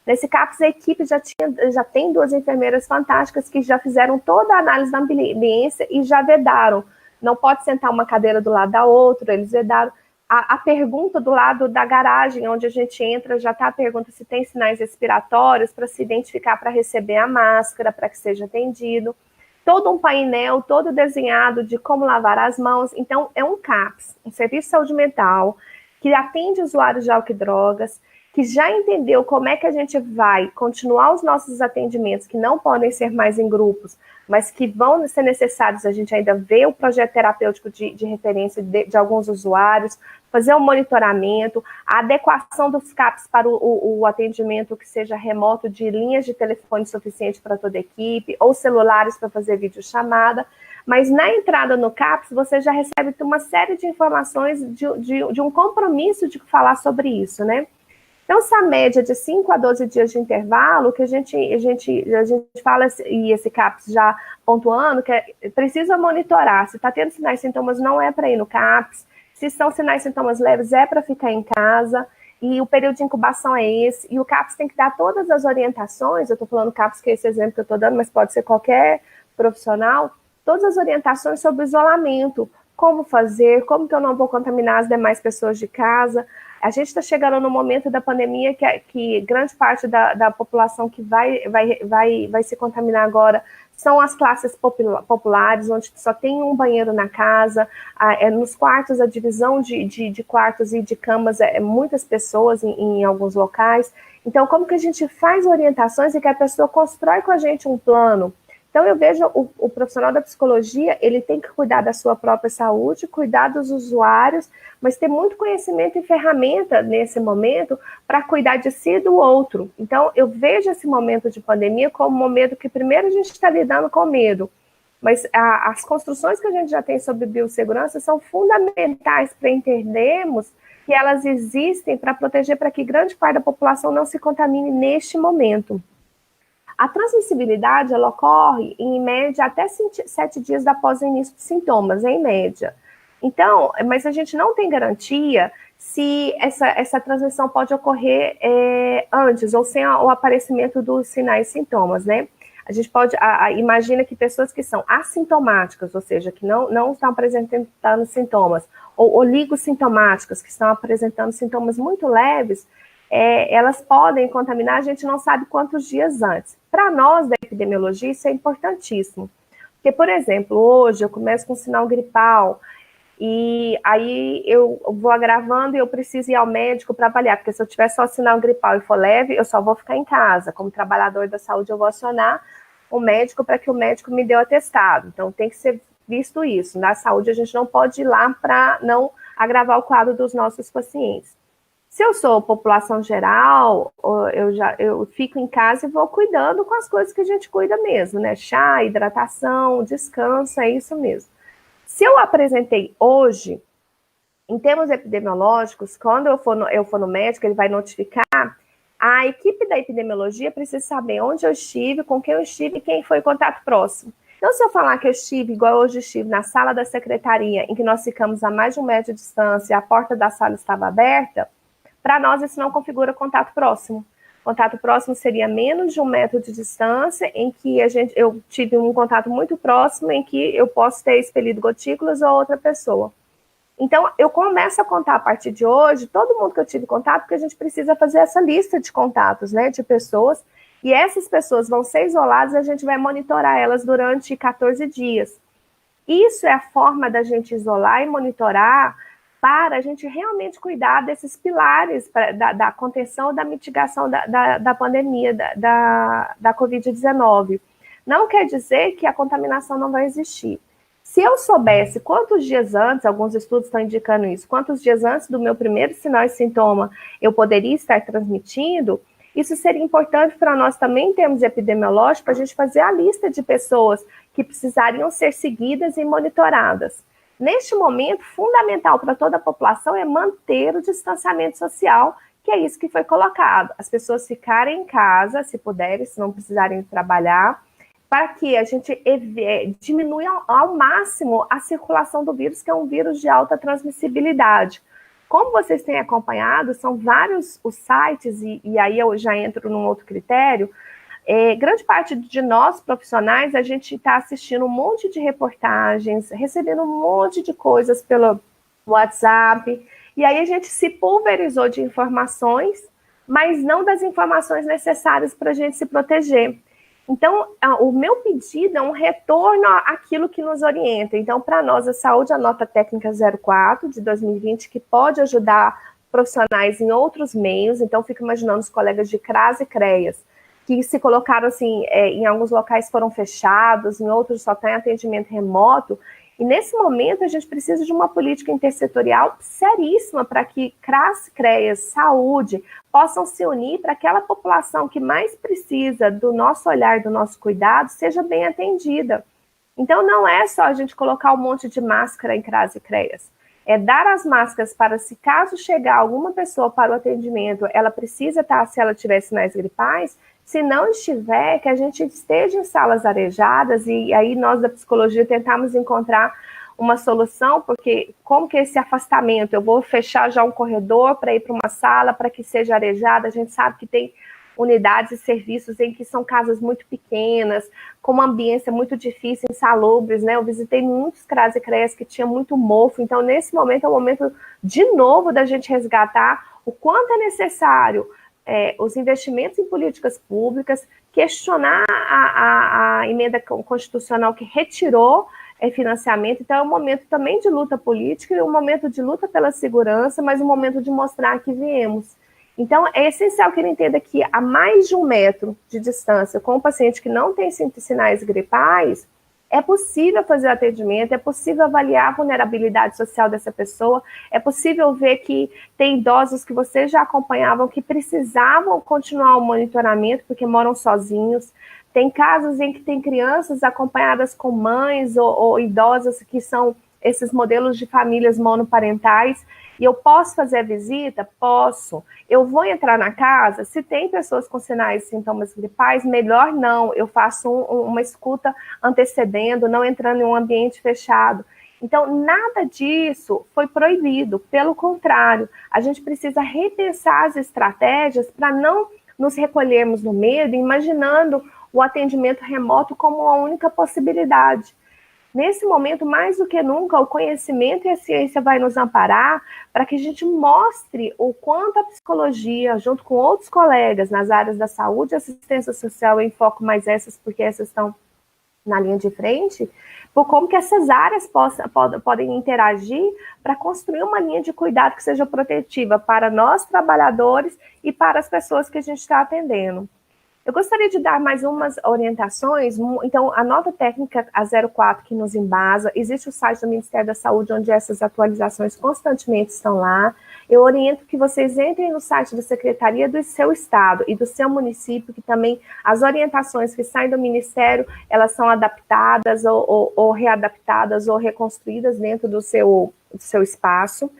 C: Nesse CAPS, a equipe já tem 2 enfermeiras fantásticas que já fizeram toda a análise da ambiência e já vedaram. Não pode sentar uma cadeira do lado da outra, eles vedaram. A pergunta do lado da garagem, onde a gente entra, já está a pergunta se tem sinais respiratórios para se identificar, para receber a máscara, para que seja atendido. Todo um painel, todo desenhado de como lavar as mãos. Então, é um CAPS, um Serviço de Saúde Mental, que atende usuários de álcool e drogas, que já entendeu como é que a gente vai continuar os nossos atendimentos, que não podem ser mais em grupos, mas que vão ser necessários, a gente ainda vê o projeto terapêutico de referência de alguns usuários, fazer um monitoramento, a adequação dos CAPs para o atendimento que seja remoto, de linhas de telefone suficiente para toda a equipe, ou celulares para fazer videochamada, mas na entrada no CAPS, você já recebe uma série de informações de um compromisso de falar sobre isso, né? Então, essa média de 5 a 12 dias de intervalo, que a gente fala, e esse CAPS já pontuando, que precisa monitorar. Se está tendo sinais e sintomas, não é para ir no CAPS. Se são sinais e sintomas leves, é para ficar em casa. E o período de incubação é esse. E o CAPS tem que dar todas as orientações. Eu estou falando CAPS, que é esse exemplo que eu estou dando, mas pode ser qualquer profissional. Todas as orientações sobre o isolamento. Como fazer, como que eu não vou contaminar as demais pessoas de casa. A gente está chegando no momento da pandemia que grande parte da população que vai se contaminar agora são as classes populares, onde só tem um banheiro na casa, nos quartos, a divisão de quartos e de camas muitas pessoas em alguns locais. Então, como que a gente faz orientações e que a pessoa constrói com a gente um plano? Então, eu vejo o profissional da psicologia, ele tem que cuidar da sua própria saúde, cuidar dos usuários, mas ter muito conhecimento e ferramenta nesse momento para cuidar de si e do outro. Então, eu vejo esse momento de pandemia como um momento que primeiro a gente está lidando com medo, mas as construções que a gente já tem sobre biossegurança são fundamentais para entendermos que elas existem para proteger, para que grande parte da população não se contamine neste momento. A transmissibilidade, ela ocorre, em média, até 7 dias após o início dos sintomas, em média. Então, mas a gente não tem garantia se essa transmissão pode ocorrer antes, ou sem o aparecimento dos sinais e sintomas, né? A gente pode, imagina que pessoas que são assintomáticas, ou seja, que não estão apresentando sintomas, ou oligossintomáticas, que estão apresentando sintomas muito leves, elas podem contaminar, a gente não sabe quantos dias antes. Para nós, da epidemiologia, isso é importantíssimo. Porque, por exemplo, hoje eu começo com um sinal gripal, e aí eu vou agravando e eu preciso ir ao médico para avaliar, porque se eu tiver só sinal gripal e for leve, eu só vou ficar em casa. Como trabalhador da saúde, eu vou acionar o médico para que o médico me dê o atestado. Então, tem que ser visto isso. Na saúde, a gente não pode ir lá para não agravar o quadro dos nossos pacientes. Se eu sou população geral, eu fico em casa e vou cuidando com as coisas que a gente cuida mesmo, né? Chá, hidratação, descanso, é isso mesmo. Se eu apresentei hoje, em termos epidemiológicos, quando eu for no médico, ele vai notificar, a equipe da epidemiologia precisa saber onde eu estive, com quem eu estive e quem foi o contato próximo. Então, se eu falar que eu estive, igual hoje estive, na sala da secretaria, em que nós ficamos a mais de 1 metro de distância, a porta da sala estava aberta, para nós isso não configura contato próximo. Contato próximo seria menos de 1 metro de distância, em que eu tive um contato muito próximo, em que eu posso ter expelido gotículas ou outra pessoa. Então, eu começo a contar a partir de hoje, todo mundo que eu tive contato, porque a gente precisa fazer essa lista de contatos, né, de pessoas, e essas pessoas vão ser isoladas e a gente vai monitorar elas durante 14 dias. Isso é a forma da gente isolar e monitorar para a gente realmente cuidar desses pilares da contenção e da mitigação da pandemia, da Covid-19. Não quer dizer que a contaminação não vai existir. Se eu soubesse quantos dias antes, alguns estudos estão indicando isso, quantos dias antes do meu primeiro sinal e sintoma eu poderia estar transmitindo, isso seria importante para nós também, em termos epidemiológicos, para a gente fazer a lista de pessoas que precisariam ser seguidas e monitoradas. Neste momento, fundamental para toda a população é manter o distanciamento social, que é isso que foi colocado. As pessoas ficarem em casa, se puderem, se não precisarem trabalhar, para que a gente diminua ao máximo a circulação do vírus, que é um vírus de alta transmissibilidade. Como vocês têm acompanhado, são vários os sites, e aí eu já entro num outro critério. Grande parte de nós, profissionais, a gente está assistindo um monte de reportagens, recebendo um monte de coisas pelo WhatsApp, e aí a gente se pulverizou de informações, mas não das informações necessárias para a gente se proteger. Então, o meu pedido é um retorno àquilo que nos orienta. Então, para nós, a saúde, a nota técnica 04 de 2020, que pode ajudar profissionais em outros meios. Então, fico imaginando os colegas de CRAS e CREAS, que se colocaram assim, em alguns locais foram fechados, em outros só tem atendimento remoto. E nesse momento a gente precisa de uma política intersetorial seríssima para que CRAS, CREAS, saúde possam se unir para que aquela população que mais precisa do nosso olhar, do nosso cuidado, seja bem atendida. Então não é só a gente colocar um monte de máscara em CRAS e CREAS, é dar as máscaras para, se caso chegar alguma pessoa para o atendimento, ela precisa estar, se ela tiver sinais gripais, se não estiver, que a gente esteja em salas arejadas, e aí nós da psicologia tentamos encontrar uma solução, porque como que esse afastamento, eu vou fechar já um corredor para ir para uma sala para que seja arejada, a gente sabe que tem unidades e serviços em que são casas muito pequenas, com uma ambiência muito difícil, insalubres, né? Eu visitei muitos CRAS e CREAS que tinha muito mofo, então nesse momento é o momento de novo da gente resgatar o quanto é necessário os investimentos em políticas públicas, questionar a emenda constitucional que retirou financiamento. Então é um momento também de luta política, e um momento de luta pela segurança, mas um momento de mostrar que viemos. Então é essencial que ele entenda que a mais de 1 metro de distância com um paciente que não tem sinais gripais, é possível fazer o atendimento, é possível avaliar a vulnerabilidade social dessa pessoa, é possível ver que tem idosos que vocês já acompanhavam que precisavam continuar o monitoramento porque moram sozinhos. Tem casos em que tem crianças acompanhadas com mães ou idosas que são esses modelos de famílias monoparentais. E eu posso fazer a visita? Posso. Eu vou entrar na casa? Se tem pessoas com sinais e sintomas gripais, melhor não. Eu faço uma escuta antecedendo, não entrando em um ambiente fechado. Então, nada disso foi proibido. Pelo contrário, a gente precisa repensar as estratégias para não nos recolhermos no medo, imaginando o atendimento remoto como a única possibilidade. Nesse momento, mais do que nunca, o conhecimento e a ciência vai nos amparar para que a gente mostre o quanto a psicologia, junto com outros colegas nas áreas da saúde e assistência social, eu enfoco mais essas porque essas estão na linha de frente, por como que essas áreas podem interagir para construir uma linha de cuidado que seja protetiva para nós, trabalhadores, e para as pessoas que a gente está atendendo. Eu gostaria de dar mais umas orientações. Então, a nota técnica a 04 que nos embasa, existe o site do Ministério da Saúde, onde essas atualizações constantemente estão lá. Eu oriento que vocês entrem no site da Secretaria do seu Estado e do seu município, que também as orientações que saem do Ministério, elas são adaptadas ou readaptadas ou reconstruídas dentro do seu espaço.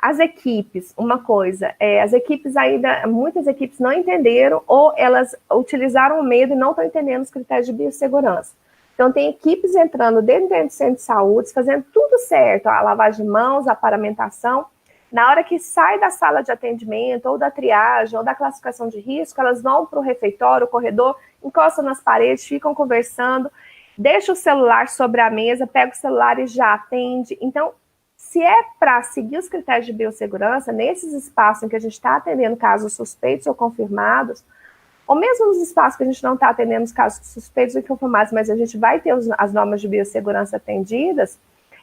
C: As equipes, uma coisa, as equipes ainda, muitas equipes não entenderam ou elas utilizaram o medo e não estão entendendo os critérios de biossegurança. Então, tem equipes entrando dentro do centro de saúde, fazendo tudo certo, a lavagem de mãos, a paramentação. Na hora que sai da sala de atendimento, ou da triagem, ou da classificação de risco, elas vão para o refeitório, o corredor, encostam nas paredes, ficam conversando, deixa o celular sobre a mesa, pega o celular e já atende. Então, se é para seguir os critérios de biossegurança, nesses espaços em que a gente está atendendo casos suspeitos ou confirmados, ou mesmo nos espaços que a gente não está atendendo os casos suspeitos ou confirmados, mas a gente vai ter as normas de biossegurança atendidas,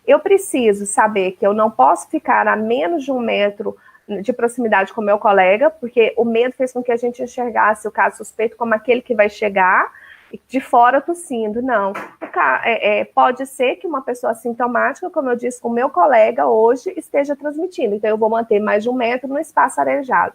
C: eu preciso saber que eu não posso ficar a menos de 1 metro de proximidade com o meu colega, porque o medo fez com que a gente enxergasse o caso suspeito como aquele que vai chegar de fora tossindo. Não. Pode ser que uma pessoa assintomática, como eu disse, com o meu colega hoje, esteja transmitindo. Então, eu vou manter mais de 1 metro no espaço arejado.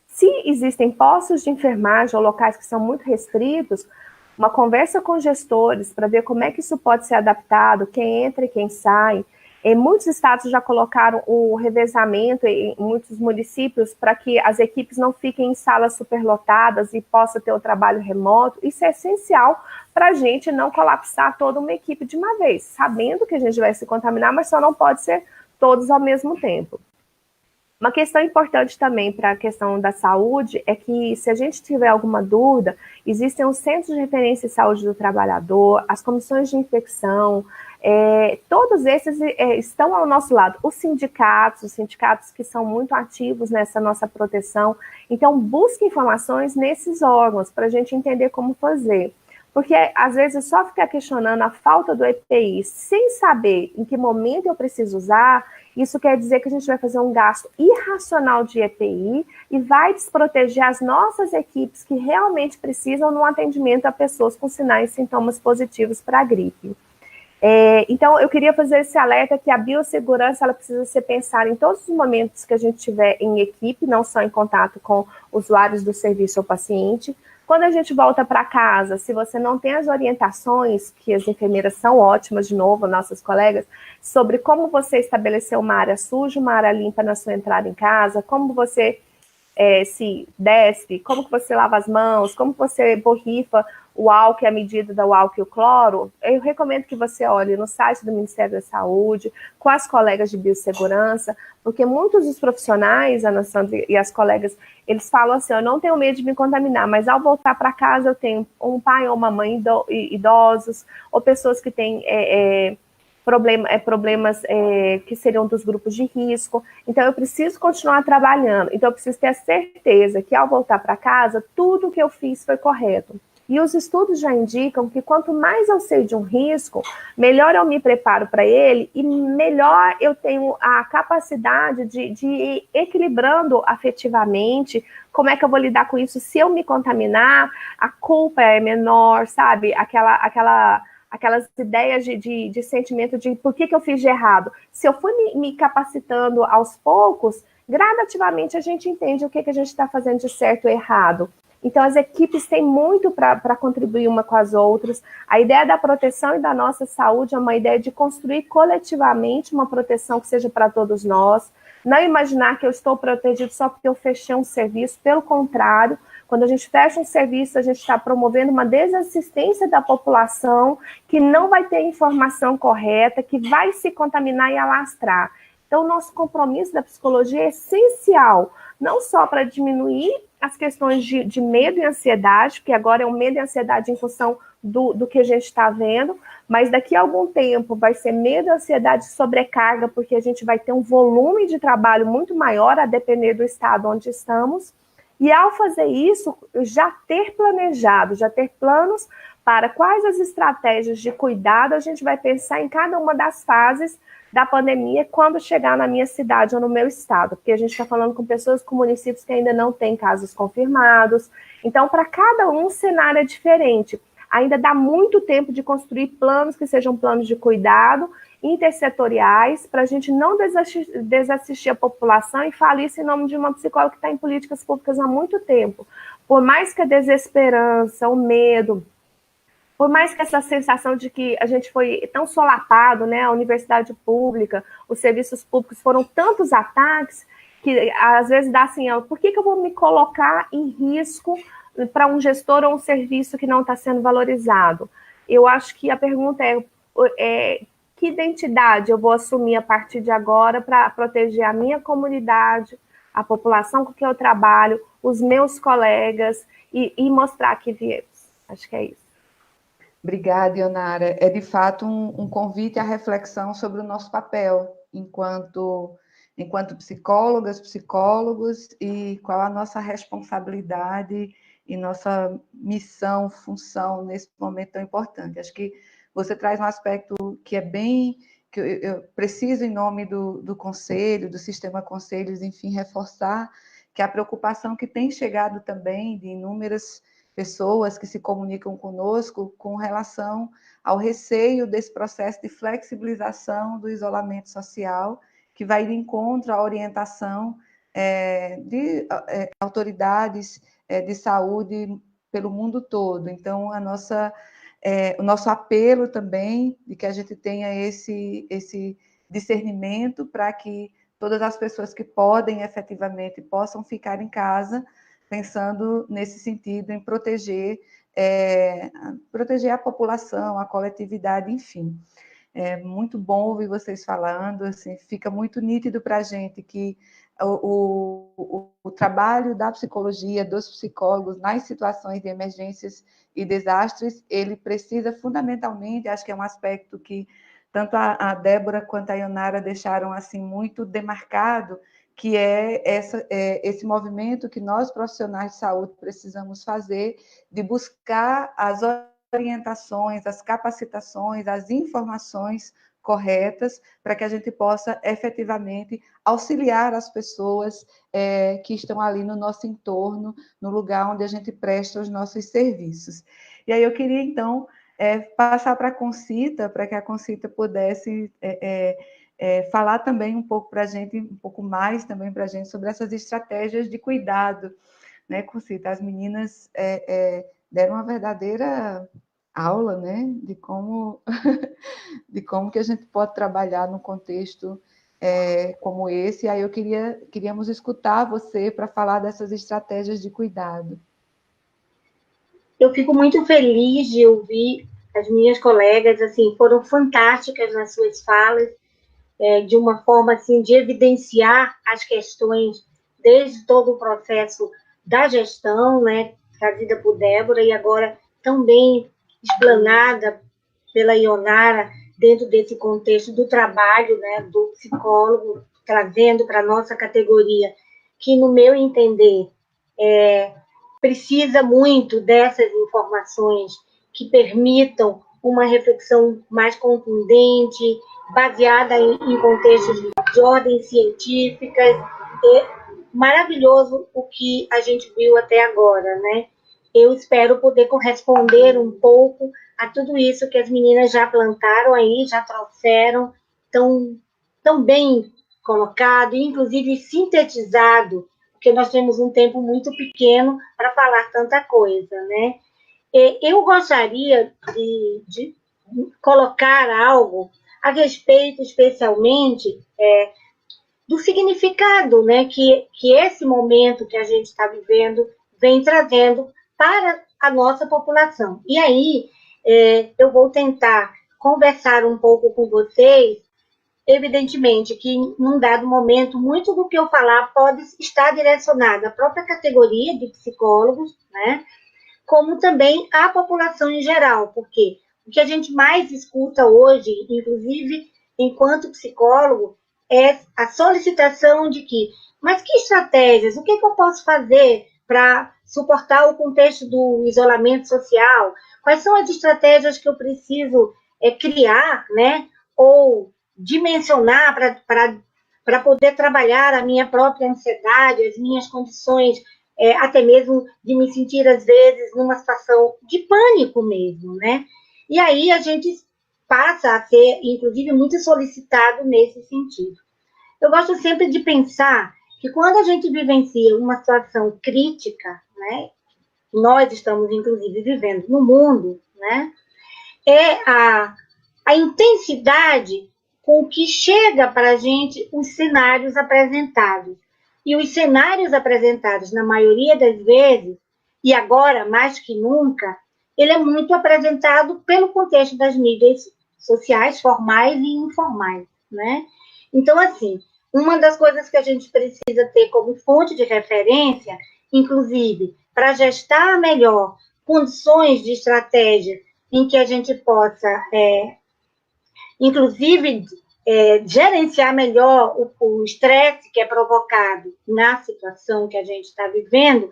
C: Se existem postos de enfermagem ou locais que são muito restritos, uma conversa com gestores para ver como é que isso pode ser adaptado, quem entra e quem sai. Em muitos estados já colocaram o revezamento em muitos municípios para que as equipes não fiquem em salas superlotadas e possa ter o trabalho remoto. Isso é essencial para a gente não colapsar toda uma equipe de uma vez, sabendo que a gente vai se contaminar, mas só não pode ser todos ao mesmo tempo. Uma questão importante também para a questão da saúde é que, se a gente tiver alguma dúvida, existem os centros de referência de saúde do trabalhador, as comissões de infecção, todos esses estão ao nosso lado. Os sindicatos que são muito ativos nessa nossa proteção. Então, busque informações nesses órgãos para a gente entender como fazer. Porque, às vezes, só ficar questionando a falta do EPI sem saber em que momento eu preciso usar, isso quer dizer que a gente vai fazer um gasto irracional de EPI e vai desproteger as nossas equipes que realmente precisam no atendimento a pessoas com sinais e sintomas positivos para a gripe. Então, eu queria fazer esse alerta que a biossegurança ela precisa ser pensada em todos os momentos que a gente estiver em equipe, não só em contato com usuários do serviço ou paciente. Quando a gente volta para casa, se você não tem as orientações, que as enfermeiras são ótimas, de novo, nossas colegas, sobre como você estabelecer uma área suja, uma área limpa na sua entrada em casa, como você se despe, como que você lava as mãos, como você borrifa o álcool e a medida do álcool e o cloro, eu recomendo que você olhe no site do Ministério da Saúde, com as colegas de biossegurança, porque muitos dos profissionais, Ana Sandra e as colegas, eles falam assim, eu não tenho medo de me contaminar, mas ao voltar para casa eu tenho um pai ou uma mãe idosos, ou pessoas que têm problemas que seriam dos grupos de risco. Então, eu preciso continuar trabalhando. Então, eu preciso ter a certeza que, ao voltar para casa, tudo que eu fiz foi correto. E os estudos já indicam que quanto mais eu sei de um risco, melhor eu me preparo para ele e melhor eu tenho a capacidade de ir equilibrando afetivamente como é que eu vou lidar com isso. Se eu me contaminar, a culpa é menor, sabe? Aquelas ideias de sentimento de por que eu fiz de errado. Se eu fui me capacitando aos poucos, gradativamente a gente entende o que a gente está fazendo de certo ou errado. Então, as equipes têm muito para contribuir uma com as outras. A ideia da proteção e da nossa saúde é uma ideia de construir coletivamente uma proteção que seja para todos nós. Não imaginar que eu estou protegido só porque eu fechei um serviço. Pelo contrário, quando a gente fecha um serviço, a gente está promovendo uma desassistência da população que não vai ter informação correta, que vai se contaminar e alastrar. Então, o nosso compromisso da psicologia é essencial, não só para diminuir as questões de medo e ansiedade, porque agora é um medo e ansiedade em função do que a gente está vendo, mas daqui a algum tempo vai ser medo, ansiedade e sobrecarga, porque a gente vai ter um volume de trabalho muito maior, a depender do estado onde estamos. E ao fazer isso, já ter planejado, já ter planos para quais as estratégias de cuidado a gente vai pensar em cada uma das fases da pandemia quando chegar na minha cidade ou no meu estado, porque a gente está falando com pessoas, com municípios que ainda não têm casos confirmados. Então, para cada um, o cenário é diferente. Ainda dá muito tempo de construir planos que sejam planos de cuidado, intersetoriais, para a gente não desassistir a população e falar isso em nome de uma psicóloga que está em políticas públicas há muito tempo. Por mais que a desesperança, o medo, por mais que essa sensação de que a gente foi tão solapado, né, a universidade pública, os serviços públicos foram tantos ataques, que às vezes dá assim, por que eu vou me colocar em risco para um gestor ou um serviço que não está sendo valorizado? Eu acho que a pergunta é que identidade eu vou assumir a partir de agora para proteger a minha comunidade, a população com que eu trabalho, os meus colegas e mostrar que viemos. Acho que é isso.
A: Obrigada, Ionara. É, de fato, um convite à reflexão sobre o nosso papel enquanto psicólogas, psicólogos, e qual a nossa responsabilidade e nossa missão, função nesse momento tão importante. Acho que você traz um aspecto que é bem... que eu preciso, em nome do Conselho, do Sistema Conselhos, enfim, reforçar que a preocupação que tem chegado também de inúmeras pessoas que se comunicam conosco com relação ao receio desse processo de flexibilização do isolamento social, que vai de encontro à orientação de autoridades de saúde pelo mundo todo. Então, o nosso apelo também de que a gente tenha esse discernimento para que todas as pessoas que podem efetivamente possam ficar em casa, pensando nesse sentido, em proteger a população, a coletividade, enfim. É muito bom ouvir vocês falando, assim, fica muito nítido para a gente que o trabalho da psicologia, dos psicólogos nas situações de emergências e desastres, ele precisa fundamentalmente, acho que é um aspecto que tanto a Débora quanto a Ionara deixaram assim muito demarcado, que é esse movimento que nós, profissionais de saúde, precisamos fazer de buscar as orientações, as capacitações, as informações corretas para que a gente possa efetivamente auxiliar as pessoas que estão ali no nosso entorno, no lugar onde a gente presta os nossos serviços. E aí eu queria, então, passar para a Concita, para que a Concita pudesse falar também um pouco para a gente, um pouco mais também para a gente sobre essas estratégias de cuidado, né, Concita? As meninas deram uma verdadeira aula, né, de como que a gente pode trabalhar num contexto como esse. E aí queríamos escutar você para falar dessas estratégias de cuidado.
D: Eu fico muito feliz de ouvir as minhas colegas, assim, foram fantásticas nas suas falas, de uma forma, assim, de evidenciar as questões desde todo o processo da gestão, né, trazida por Débora, e agora também explanada pela Ionara, dentro desse contexto do trabalho, né, do psicólogo, trazendo para a nossa categoria, que, no meu entender, precisa muito dessas informações que permitam uma reflexão mais contundente, baseada em contextos de ordem científica. É maravilhoso o que a gente viu até agora, né? Eu espero poder corresponder um pouco a tudo isso que as meninas já plantaram aí, já trouxeram, tão bem colocado, inclusive sintetizado, porque nós temos um tempo muito pequeno para falar tanta coisa, né? Eu gostaria de colocar algo a respeito, especialmente, do significado, né, que esse momento que a gente está vivendo vem trazendo para a nossa população. E aí, eu vou tentar conversar um pouco com vocês. Evidentemente que, num dado momento, muito do que eu falar pode estar direcionado à própria categoria de psicólogos, né, como também à população em geral, porque o que a gente mais escuta hoje, inclusive enquanto psicólogo, é a solicitação de que, mas que estratégias, o que eu posso fazer para suportar o contexto do isolamento social? Quais são as estratégias que eu preciso criar, né, ou dimensionar para poder trabalhar a minha própria ansiedade, as minhas condições, até mesmo de me sentir, às vezes, numa situação de pânico mesmo, né? E aí a gente passa a ser, inclusive, muito solicitado nesse sentido. Eu gosto sempre de pensar que quando a gente vivencia uma situação crítica, né, nós estamos, inclusive, vivendo no mundo, né, é a intensidade com que chega para a gente os cenários apresentados. E os cenários apresentados, na maioria das vezes, e agora mais que nunca, ele é muito apresentado pelo contexto das mídias sociais, formais e informais, né? Então, assim, uma das coisas que a gente precisa ter como fonte de referência, inclusive, para gestar melhor condições de estratégia em que a gente possa, inclusive, gerenciar melhor o estresse que é provocado na situação que a gente está vivendo,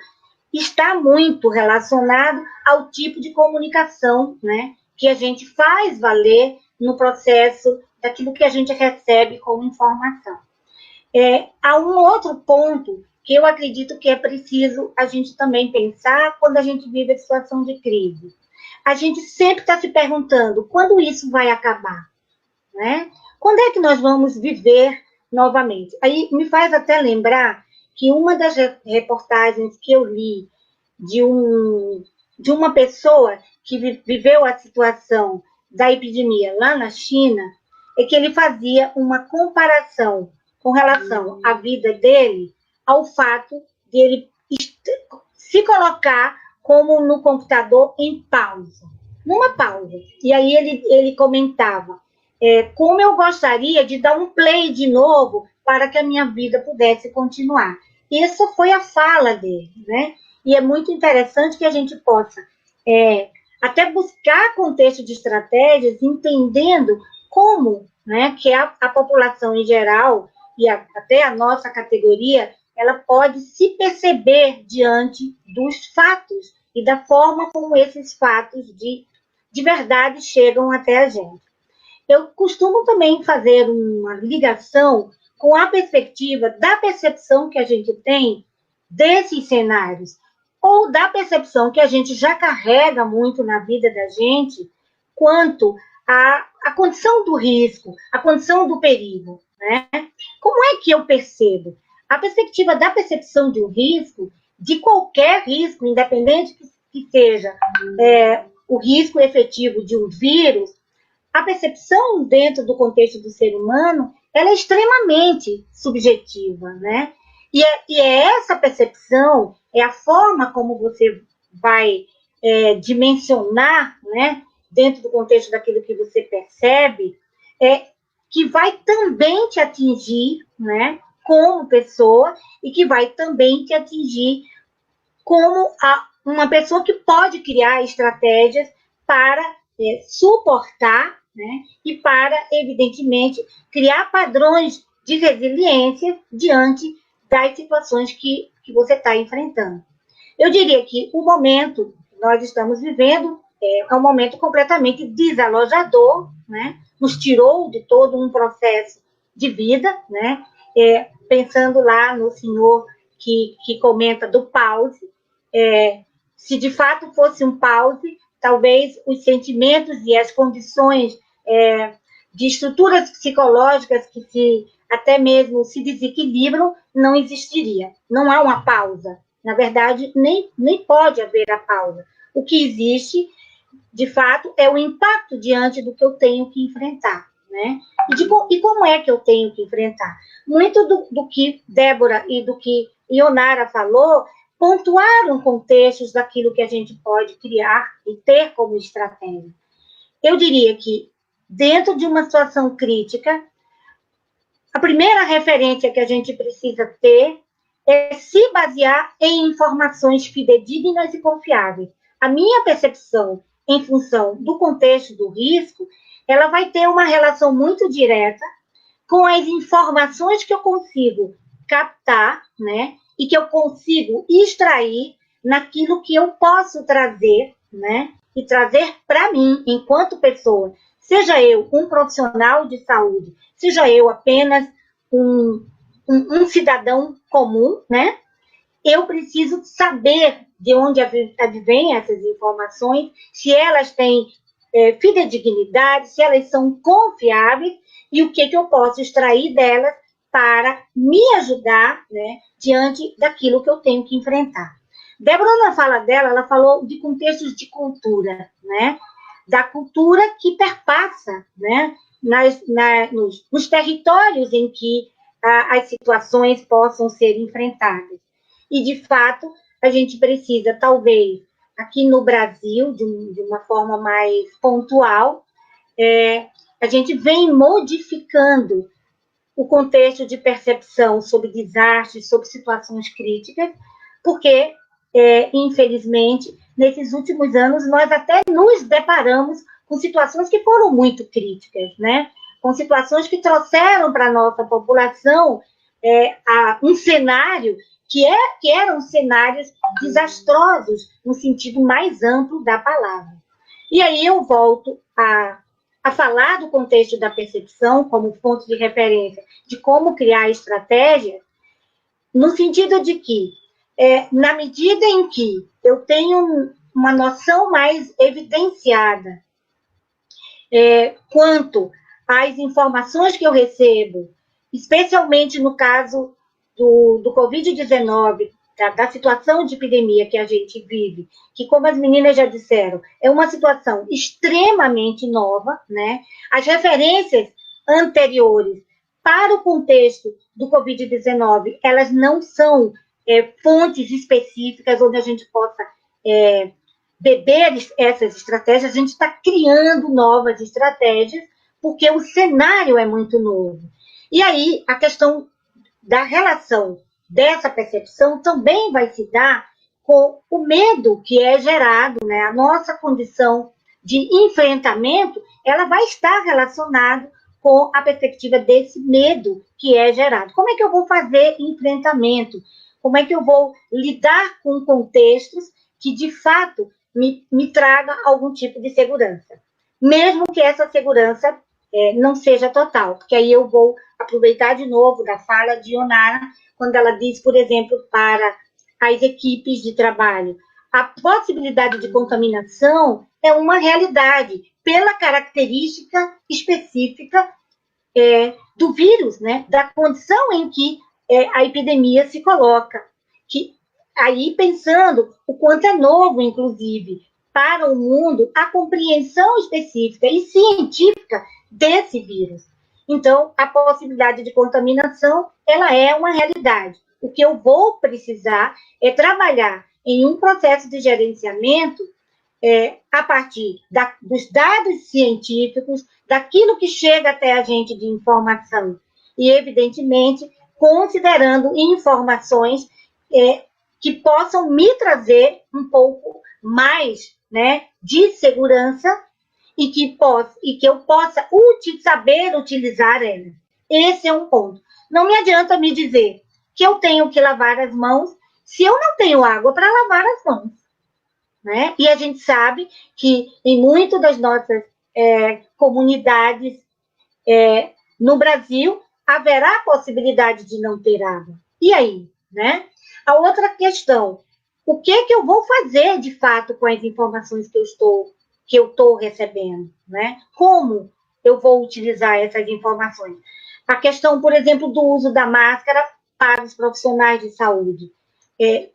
D: está muito relacionado ao tipo de comunicação, né, que a gente faz valer no processo daquilo que a gente recebe como informação. Há um outro ponto que eu acredito que é preciso a gente também pensar quando a gente vive a situação de crise. A gente sempre está se perguntando quando isso vai acabar, né? Quando é que nós vamos viver novamente? Aí me faz até lembrar que uma das reportagens que eu li de uma pessoa que viveu a situação da epidemia lá na China, é que ele fazia uma comparação com relação à vida dele ao fato de ele se colocar como no computador em pausa, numa pausa. E aí ele comentava, como eu gostaria de dar um play de novo para que a minha vida pudesse continuar. Isso foi a fala dele, né? E é muito interessante que a gente possa até buscar contexto de estratégias, entendendo como, né, que a população em geral, e até a nossa categoria, ela pode se perceber diante dos fatos e da forma como esses fatos de verdade chegam até a gente. Eu costumo também fazer uma ligação com a perspectiva da percepção que a gente tem desses cenários, ou da percepção que a gente já carrega muito na vida da gente, quanto à condição do risco, a condição do perigo, né? Como é que eu percebo? A perspectiva da percepção de um risco, de qualquer risco, independente que seja o risco efetivo de um vírus, a percepção dentro do contexto do ser humano, ela é extremamente subjetiva, né? E essa percepção, é a forma como você vai dimensionar, né, dentro do contexto daquilo que você percebe, que vai também te atingir, né, como pessoa, e que vai também te atingir como uma pessoa que pode criar estratégias para suportar, né, e para, evidentemente, criar padrões de resiliência diante das situações que você está enfrentando. Eu diria que o momento que nós estamos vivendo é um momento completamente desalojador, né? Nos tirou de todo um processo de vida, né? Pensando lá no senhor que comenta do pause, se de fato fosse um pause, talvez os sentimentos e as condições de estruturas psicológicas que até mesmo se desequilibram, não existiria. Não há uma pausa. Na verdade, nem pode haver a pausa. O que existe, de fato, é o impacto diante do que eu tenho que enfrentar, né? E como é que eu tenho que enfrentar? Muito do que Débora e do que Ionara falou, pontuaram contextos daquilo que a gente pode criar e ter como estratégia. Eu diria que, dentro de uma situação crítica, a primeira referência que a gente precisa ter é se basear em informações fidedignas e confiáveis. A minha percepção, em função do contexto do risco, ela vai ter uma relação muito direta com as informações que eu consigo captar, né, e que eu consigo extrair naquilo que eu posso trazer, né, e trazer para mim, enquanto pessoa, seja eu um profissional de saúde, seja eu apenas um cidadão comum, né? Eu preciso saber de onde advêm essas informações, se elas têm fidedignidade, se elas são confiáveis e o que eu posso extrair delas para me ajudar, né, diante daquilo que eu tenho que enfrentar. Débora, na fala dela, ela falou de contextos de cultura, né? Da cultura que perpassa, né, nos territórios em que as situações possam ser enfrentadas. E, de fato, a gente precisa, talvez, aqui no Brasil, de uma forma mais pontual, a gente vem modificando o contexto de percepção sobre desastres, sobre situações críticas, porque, infelizmente, nesses últimos anos, nós até nos deparamos com situações que foram muito críticas, né? Com situações que trouxeram para a nossa população um cenário que eram cenários desastrosos, no sentido mais amplo da palavra. E aí eu volto a falar do contexto da percepção como ponto de referência de como criar estratégia, no sentido de que, na medida em que eu tenho uma noção mais evidenciada quanto às informações que eu recebo, especialmente no caso do Covid-19, da situação de epidemia que a gente vive, que, como as meninas já disseram, é uma situação extremamente nova, né? As referências anteriores para o contexto do Covid-19, elas não são fontes específicas onde a gente possa beber essas estratégias. A gente está criando novas estratégias, porque o cenário é muito novo. E aí, a questão da relação dessa percepção também vai se dar com o medo que é gerado, né? A nossa condição de enfrentamento, ela vai estar relacionada com a perspectiva desse medo que é gerado. Como é que eu vou fazer enfrentamento? Como é que eu vou lidar com contextos que, de fato, me traga algum tipo de segurança? Mesmo que essa segurança não seja total, porque aí eu vou aproveitar de novo da fala de Ionara, quando ela diz, por exemplo, para as equipes de trabalho, a possibilidade de contaminação é uma realidade, pela característica específica do vírus, né? Da condição em que a epidemia se coloca. Que, aí, pensando o quanto é novo, inclusive, para o mundo, a compreensão específica e científica desse vírus. Então, a possibilidade de contaminação, ela é uma realidade. O que eu vou precisar é trabalhar em um processo de gerenciamento a partir dos dados científicos, daquilo que chega até a gente de informação. E, evidentemente, considerando informações que possam me trazer um pouco mais, né, de segurança e que eu possa saber utilizar ela. Esse é um ponto. Não me adianta me dizer que eu tenho que lavar as mãos se eu não tenho água para lavar as mãos. Né? E a gente sabe que em muitas das nossas comunidades no Brasil haverá a possibilidade de não ter água. E aí? Né? A outra questão, o que eu vou fazer de fato com as informações que eu estou recebendo? Né? Como eu vou utilizar essas informações? A questão, por exemplo, do uso da máscara para os profissionais de saúde.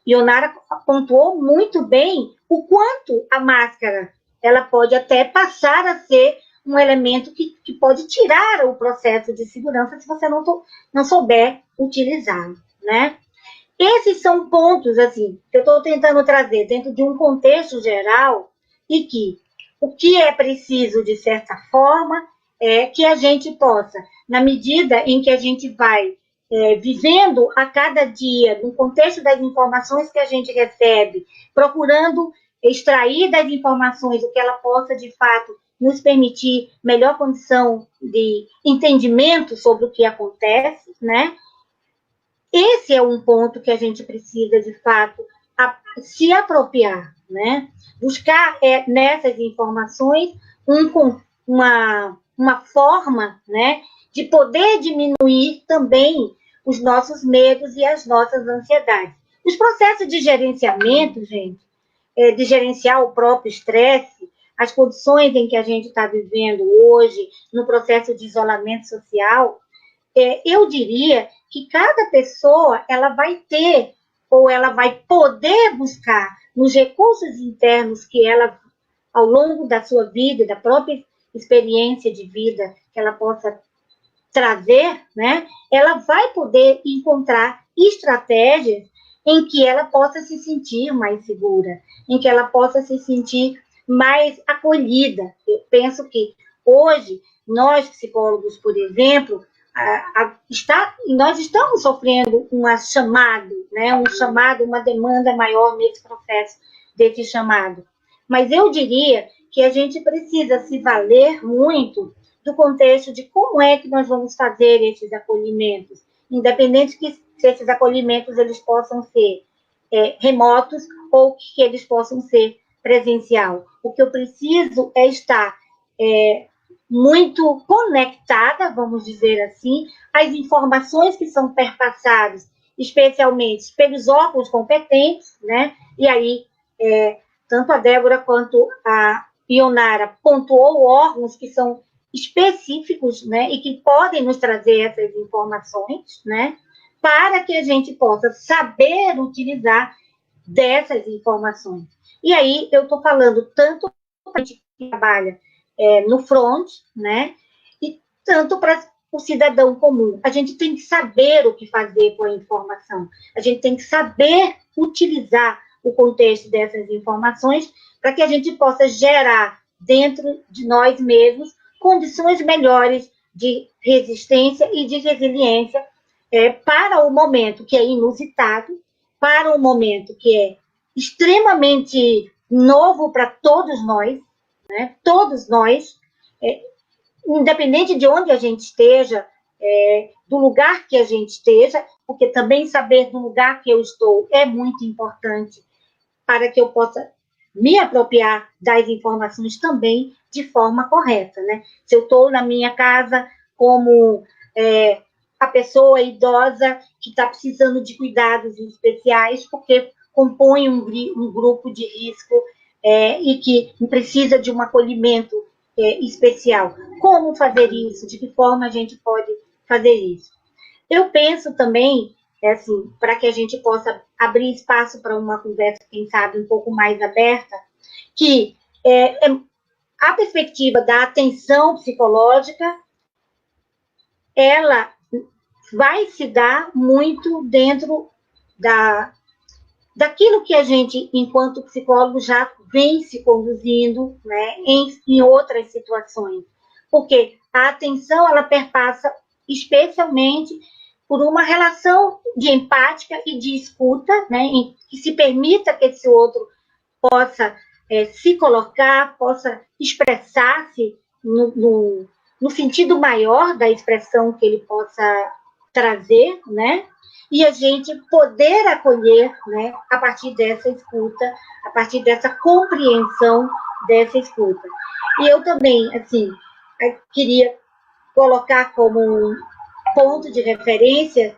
D: Ionara pontuou muito bem o quanto a máscara ela pode até passar a ser um elemento que pode tirar o processo de segurança se você não souber utilizar, né? Esses são pontos assim que eu estou tentando trazer dentro de um contexto geral e que o que é preciso, de certa forma, é que a gente possa, na medida em que a gente vai vivendo a cada dia, no contexto das informações que a gente recebe, procurando extrair das informações o que ela possa, de fato, nos permitir melhor condição de entendimento sobre o que acontece, né? Esse é um ponto que a gente precisa, de fato, se apropriar, né? Buscar nessas informações uma forma, né, de poder diminuir também os nossos medos e as nossas ansiedades. Os processos de gerenciamento, gente, de gerenciar o próprio estresse, as condições em que a gente está vivendo hoje, no processo de isolamento social, eu diria que cada pessoa ela vai ter, ou ela vai poder buscar nos recursos internos que ela, ao longo da sua vida, da própria experiência de vida que ela possa trazer, né, ela vai poder encontrar estratégias em que ela possa se sentir mais segura, em que ela possa se sentir mais acolhida. Eu penso que hoje, nós psicólogos, por exemplo, nós estamos sofrendo um chamado, uma demanda maior nesse processo desse chamado. Mas eu diria que a gente precisa se valer muito do contexto de como é que nós vamos fazer esses acolhimentos, independente se esses acolhimentos eles possam ser remotos ou que eles possam ser presencial. O que eu preciso é estar muito conectada, vamos dizer assim, às informações que são perpassadas, especialmente pelos órgãos competentes, né? E aí, tanto a Débora quanto a Ionara pontuou órgãos que são específicos, né, e que podem nos trazer essas informações, né, para que a gente possa saber utilizar dessas informações. E aí eu estou falando tanto para a gente que trabalha no front, né, tanto para o cidadão comum. A gente tem que saber o que fazer com a informação, a gente tem que saber utilizar o contexto dessas informações para que a gente possa gerar dentro de nós mesmos condições melhores de resistência e de resiliência para o momento que é inusitado, para o momento que é extremamente novo para todos nós, né? Todos nós, independente de onde a gente esteja, do lugar que a gente esteja, porque também saber do lugar que eu estou é muito importante para que eu possa me apropriar das informações também de forma correta, né? Se eu estou na minha casa como a pessoa idosa que está precisando de cuidados especiais, porque compõe um grupo de risco e que precisa de um acolhimento especial. Como fazer isso? De que forma a gente pode fazer isso? Eu penso também, assim, para que a gente possa abrir espaço para uma conversa, quem sabe, um pouco mais aberta, que a perspectiva da atenção psicológica, ela vai se dar muito dentro daquilo que a gente, enquanto psicólogo, já vem se conduzindo, né, em outras situações. Porque a atenção, ela perpassa especialmente por uma relação de empática e de escuta, né, que se permita que esse outro possa se colocar, possa expressar-se no sentido maior da expressão que ele possa trazer, né? E a gente poder acolher, né, a partir dessa escuta, a partir dessa compreensão dessa escuta. E eu também, assim, queria colocar como um ponto de referência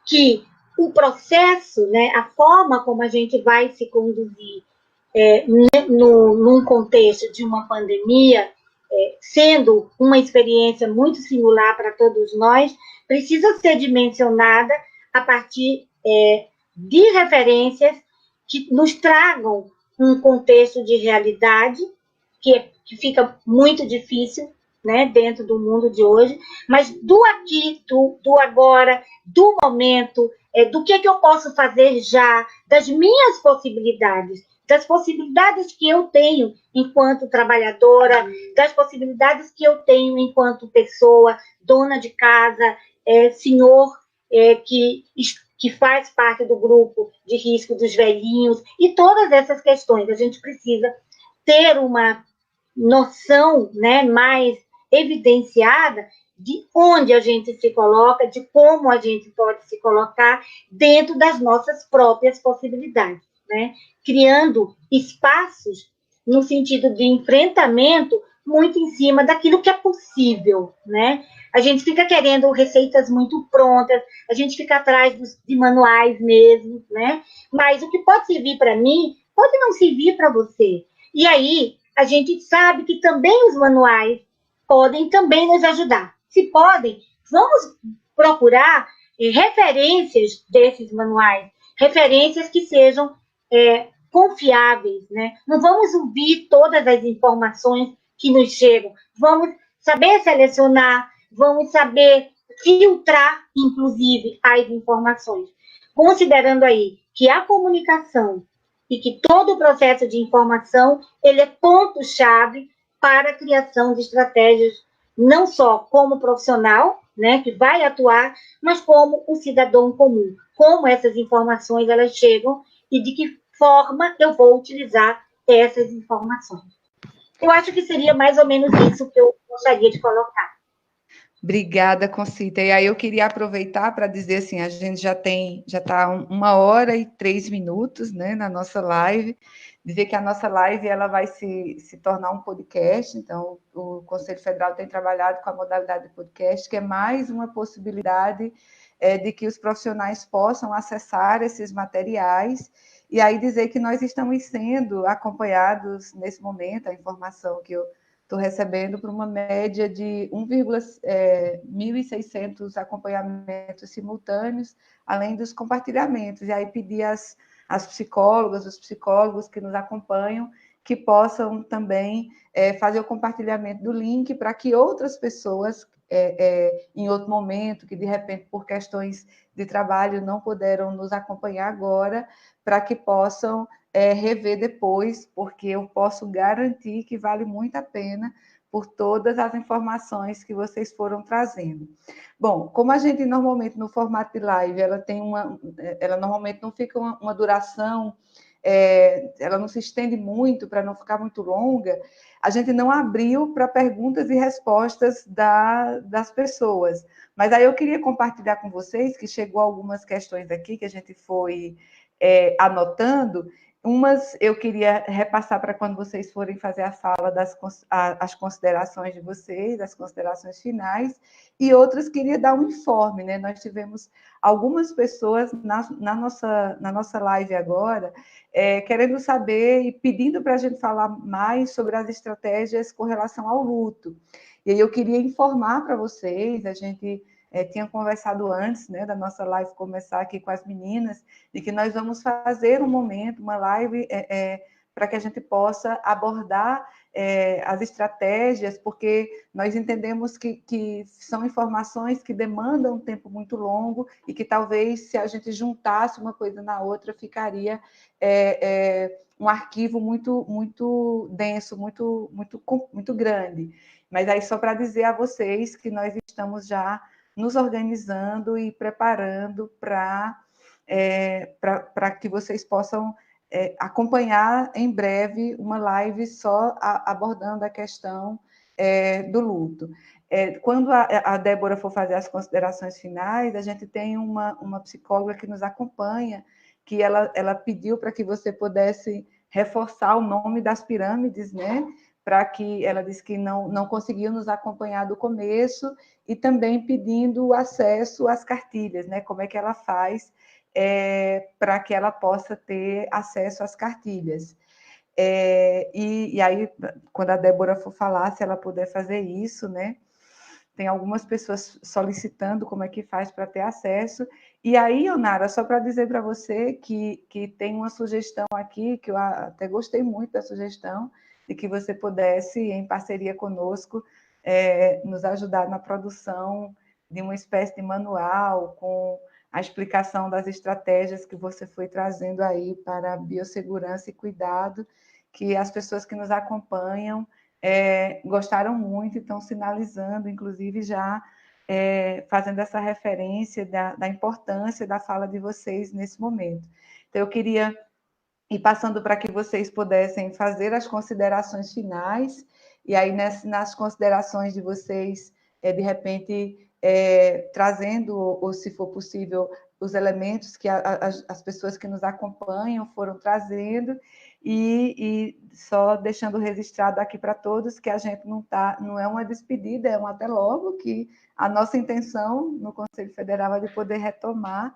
D: que o processo, né, a forma como a gente vai se conduzir num contexto de uma pandemia, sendo uma experiência muito singular para todos nós, precisa ser dimensionada a partir de referências que nos tragam um contexto de realidade que fica muito difícil, né, dentro do mundo de hoje, mas do aqui, do agora, do momento, do que eu posso fazer já, das minhas possibilidades, das possibilidades que eu tenho enquanto trabalhadora, das possibilidades que eu tenho enquanto pessoa, dona de casa, senhor que faz parte do grupo de risco dos velhinhos, e todas essas questões. A gente precisa ter uma noção, né, mais evidenciada de onde a gente se coloca, de como a gente pode se colocar dentro das nossas próprias possibilidades, né? Criando espaços no sentido de enfrentamento muito em cima daquilo que é possível, né? A gente fica querendo receitas muito prontas, a gente fica atrás de manuais mesmo, né? Mas o que pode servir para mim pode não servir para você. E aí a gente sabe que também os manuais podem também nos ajudar. Se podem, vamos procurar referências desses manuais, referências que sejam confiáveis, né? Não vamos ouvir todas as informações que nos chegam, vamos saber selecionar, vamos saber filtrar, inclusive, as informações, considerando aí que a comunicação e que todo o processo de informação ele é ponto-chave para a criação de estratégias, não só como profissional, né, que vai atuar, mas como o cidadão comum. Como essas informações elas chegam e de que forma eu vou utilizar essas informações. Eu acho que seria mais ou menos isso que eu gostaria de colocar.
A: Obrigada, Concita. E aí eu queria aproveitar para dizer assim, a gente já está 1h03, né, na nossa live, dizer que a nossa live ela vai se tornar um podcast, então o Conselho Federal tem trabalhado com a modalidade de podcast, que é mais uma possibilidade de que os profissionais possam acessar esses materiais, e aí dizer que nós estamos sendo acompanhados nesse momento, a informação que eu estou recebendo por uma média de 1.600 acompanhamentos simultâneos, além dos compartilhamentos. E aí pedir às psicólogas, os psicólogos que nos acompanham, que possam também fazer o compartilhamento do link para que outras pessoas, em outro momento, que de repente por questões de trabalho não puderam nos acompanhar agora, para que possam rever depois, porque eu posso garantir que vale muito a pena por todas as informações que vocês foram trazendo. Bom, como a gente normalmente no formato de live, ela normalmente não fica uma duração, ela não se estende muito para não ficar muito longa, a gente não abriu para perguntas e respostas das pessoas. Mas aí eu queria compartilhar com vocês que chegou algumas questões aqui que a gente foi anotando. Umas eu queria repassar para quando vocês forem fazer a fala as considerações de vocês, as considerações finais, e outras queria dar um informe, né? Nós tivemos algumas pessoas na nossa live agora querendo saber e pedindo para a gente falar mais sobre as estratégias com relação ao luto. E aí eu queria informar para vocês, a gente tinha conversado antes, né, da nossa live começar aqui com as meninas, de que nós vamos fazer um momento, uma live, para que a gente possa abordar as estratégias, porque nós entendemos que são informações que demandam um tempo muito longo e que talvez, se a gente juntasse uma coisa na outra, ficaria um arquivo muito, muito denso, muito grande. Mas aí, só para dizer a vocês que nós estamos já nos organizando e preparando para que vocês possam acompanhar em breve uma live só abordando a questão do luto. Quando a Débora for fazer as considerações finais, a gente tem uma psicóloga que nos acompanha, que ela pediu para que você pudesse reforçar o nome das pirâmides, né? Para que ela disse que não conseguiu nos acompanhar do começo, e também pedindo acesso às cartilhas, né? Como é que ela faz para que ela possa ter acesso às cartilhas. E aí, quando a Débora for falar, se ela puder fazer isso, né? Tem algumas pessoas solicitando como é que faz para ter acesso. E aí, Onara, só para dizer para você que tem uma sugestão aqui, que eu até gostei muito da sugestão, de que você pudesse, em parceria conosco, nos ajudar na produção de uma espécie de manual com a explicação das estratégias que você foi trazendo aí para a biossegurança e cuidado, que as pessoas que nos acompanham gostaram muito e estão sinalizando, inclusive já fazendo essa referência da importância da fala de vocês nesse momento. Então, eu queria ir passando para que vocês pudessem fazer as considerações finais, e aí nas considerações de vocês, de repente, trazendo, ou se for possível, os elementos que as pessoas que nos acompanham foram trazendo, e só deixando registrado aqui para todos que a gente não é uma despedida, é um até logo, que a nossa intenção no Conselho Federal é de poder retomar,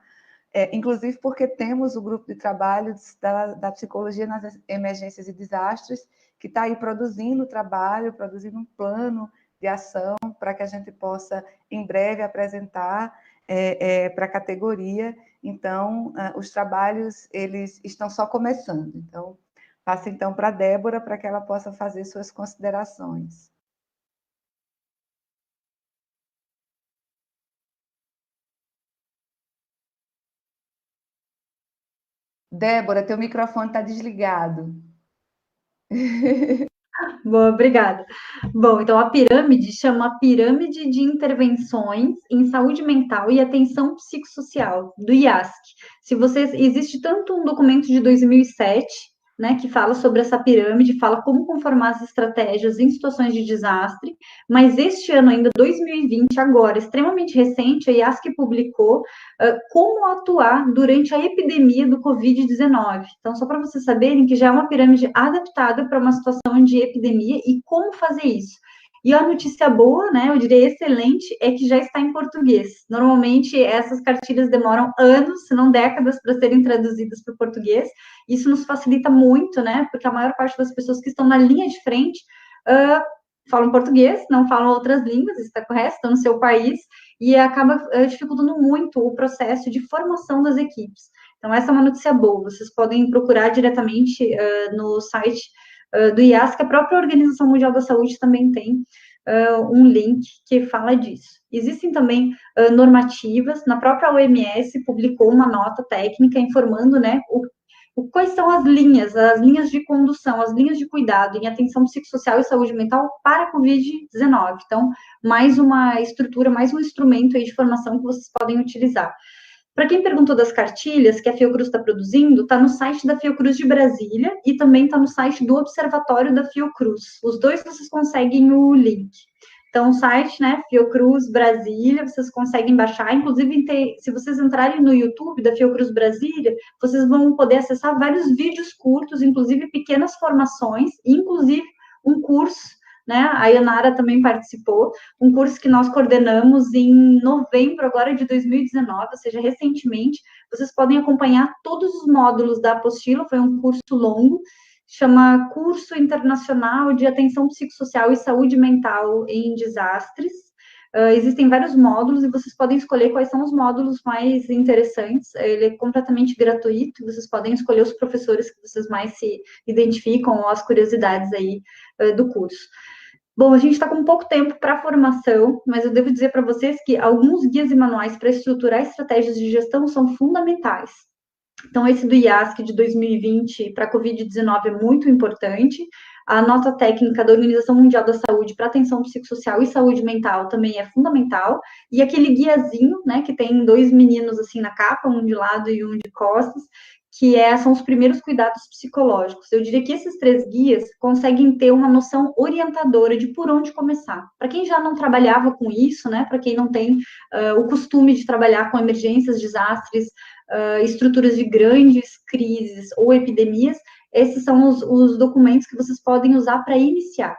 A: inclusive porque temos o grupo de trabalho da psicologia nas emergências e desastres, que está aí produzindo trabalho, produzindo um plano de ação para que a gente possa, em breve, apresentar para a categoria. Então, os trabalhos, eles estão só começando. Então, passo então para a Débora, para que ela possa fazer suas considerações. Débora, teu microfone está desligado.
B: Boa, obrigada. Bom, então a pirâmide chama Pirâmide de Intervenções em Saúde Mental e Atenção Psicossocial, do IASC. Existe tanto um documento de 2007, né, que fala sobre essa pirâmide, fala como conformar as estratégias em situações de desastre, mas este ano ainda, 2020, agora, extremamente recente, a IASC publicou como atuar durante a epidemia do Covid-19. Então, só para vocês saberem que já é uma pirâmide adaptada para uma situação de epidemia e como fazer isso. E a notícia boa, né, eu diria excelente, é que já está em português. Normalmente, essas cartilhas demoram anos, se não décadas, para serem traduzidas para o português. Isso nos facilita muito, né, porque a maior parte das pessoas que estão na linha de frente falam português, não falam outras línguas, isso está correto, estão no seu país, e acaba dificultando muito o processo de formação das equipes. Então, essa é uma notícia boa. Vocês podem procurar diretamente no site do IASC, a própria Organização Mundial da Saúde também tem um link que fala disso. Existem também normativas, na própria OMS publicou uma nota técnica informando, né, quais são as linhas de condução, as linhas de cuidado em atenção psicossocial e saúde mental para a Covid-19. Então, mais uma estrutura, mais um instrumento aí de formação que vocês podem utilizar. Para quem perguntou das cartilhas que a Fiocruz está produzindo, está no site da Fiocruz de Brasília e também está no site do Observatório da Fiocruz. Os dois vocês conseguem o link. Então, o site, né, Fiocruz Brasília, vocês conseguem baixar. Inclusive, se vocês entrarem no YouTube da Fiocruz Brasília, vocês vão poder acessar vários vídeos curtos, inclusive pequenas formações, inclusive um curso, né, a Ionara também participou, um curso que nós coordenamos em novembro agora de 2019, ou seja, recentemente. Vocês podem acompanhar todos os módulos da apostila, foi um curso longo, chama Curso Internacional de Atenção Psicossocial e Saúde Mental em Desastres. Existem vários módulos e vocês podem escolher quais são os módulos mais interessantes. Ele é completamente gratuito, vocês podem escolher os professores que vocês mais se identificam ou as curiosidades aí do curso. Bom, a gente está com pouco tempo para a formação, mas eu devo dizer para vocês que alguns guias e manuais para estruturar estratégias de gestão são fundamentais. Então, esse do IASC de 2020 para a Covid-19 é muito importante. A nota técnica da Organização Mundial da Saúde para atenção psicossocial e saúde mental também é fundamental. E aquele guiazinho, né, que tem 2 meninos assim na capa, um de lado e um de costas, que são os primeiros cuidados psicológicos. Eu diria que esses 3 guias conseguem ter uma noção orientadora de por onde começar. Para quem já não trabalhava com isso, né, para quem não tem o costume de trabalhar com emergências, desastres, estruturas de grandes crises ou epidemias, esses são os documentos que vocês podem usar para iniciar.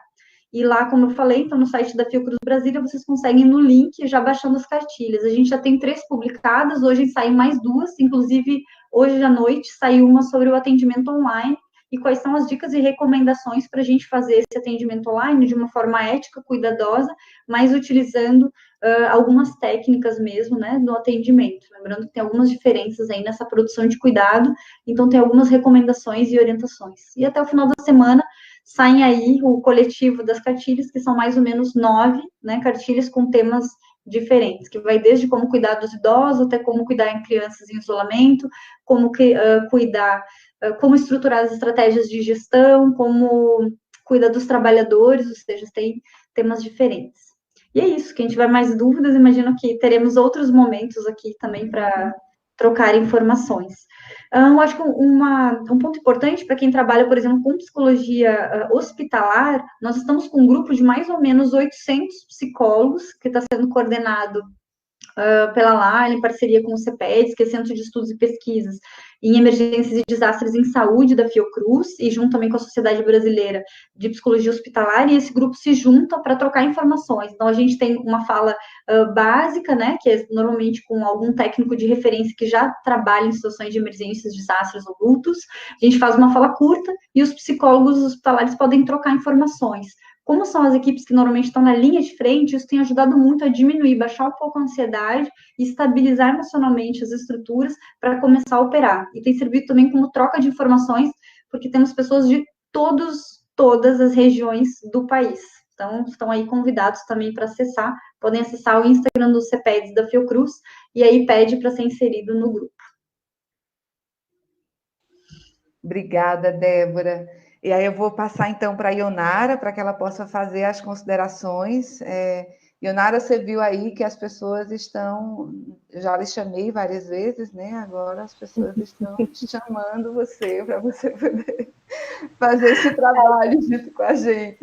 B: E lá, como eu falei, então no site da Fiocruz Brasília, vocês conseguem no link já baixando as cartilhas. A gente já tem 3 publicadas, hoje saem mais 2, inclusive hoje à noite saiu uma sobre o atendimento online e quais são as dicas e recomendações para a gente fazer esse atendimento online de uma forma ética, cuidadosa, mas utilizando algumas técnicas mesmo, né, no atendimento. Lembrando que tem algumas diferenças aí nessa produção de cuidado, então tem algumas recomendações e orientações. E até o final da semana saem aí o coletivo das cartilhas, que são mais ou menos 9, né, cartilhas com temas diferentes, que vai desde como cuidar dos idosos, até como cuidar em crianças em isolamento, como cuidar, como estruturar as estratégias de gestão, como cuidar dos trabalhadores, ou seja, tem temas diferentes. E é isso, quem tiver mais dúvidas, imagino que teremos outros momentos aqui também para trocar informações. Acho que um ponto importante para quem trabalha, por exemplo, com psicologia hospitalar, nós estamos com um grupo de mais ou menos 800 psicólogos, que está sendo coordenado pela LAR, em parceria com o CEPEDS, que é Centro de Estudos e Pesquisas em Emergências e Desastres em Saúde da Fiocruz, e junto também com a Sociedade Brasileira de Psicologia Hospitalar, e esse grupo se junta para trocar informações. Então, a gente tem uma fala básica, né, que é normalmente com algum técnico de referência que já trabalha em situações de emergências, desastres ou lutos. A gente faz uma fala curta e os psicólogos hospitalares podem trocar informações. Como são as equipes que normalmente estão na linha de frente, isso tem ajudado muito a diminuir, baixar um pouco a ansiedade e estabilizar emocionalmente as estruturas para começar a operar. E tem servido também como troca de informações, porque temos pessoas de todas as regiões do país. Então, estão aí convidados também para acessar, podem acessar o Instagram do CEPEDS da Fiocruz, e aí pede para ser inserido no grupo.
A: Obrigada, Débora. E aí eu vou passar, então, para a Ionara, para que ela possa fazer as considerações. Ionara, você viu aí que as pessoas estão... Já lhe chamei várias vezes, né? Agora as pessoas estão chamando você para você poder fazer esse trabalho junto com a gente.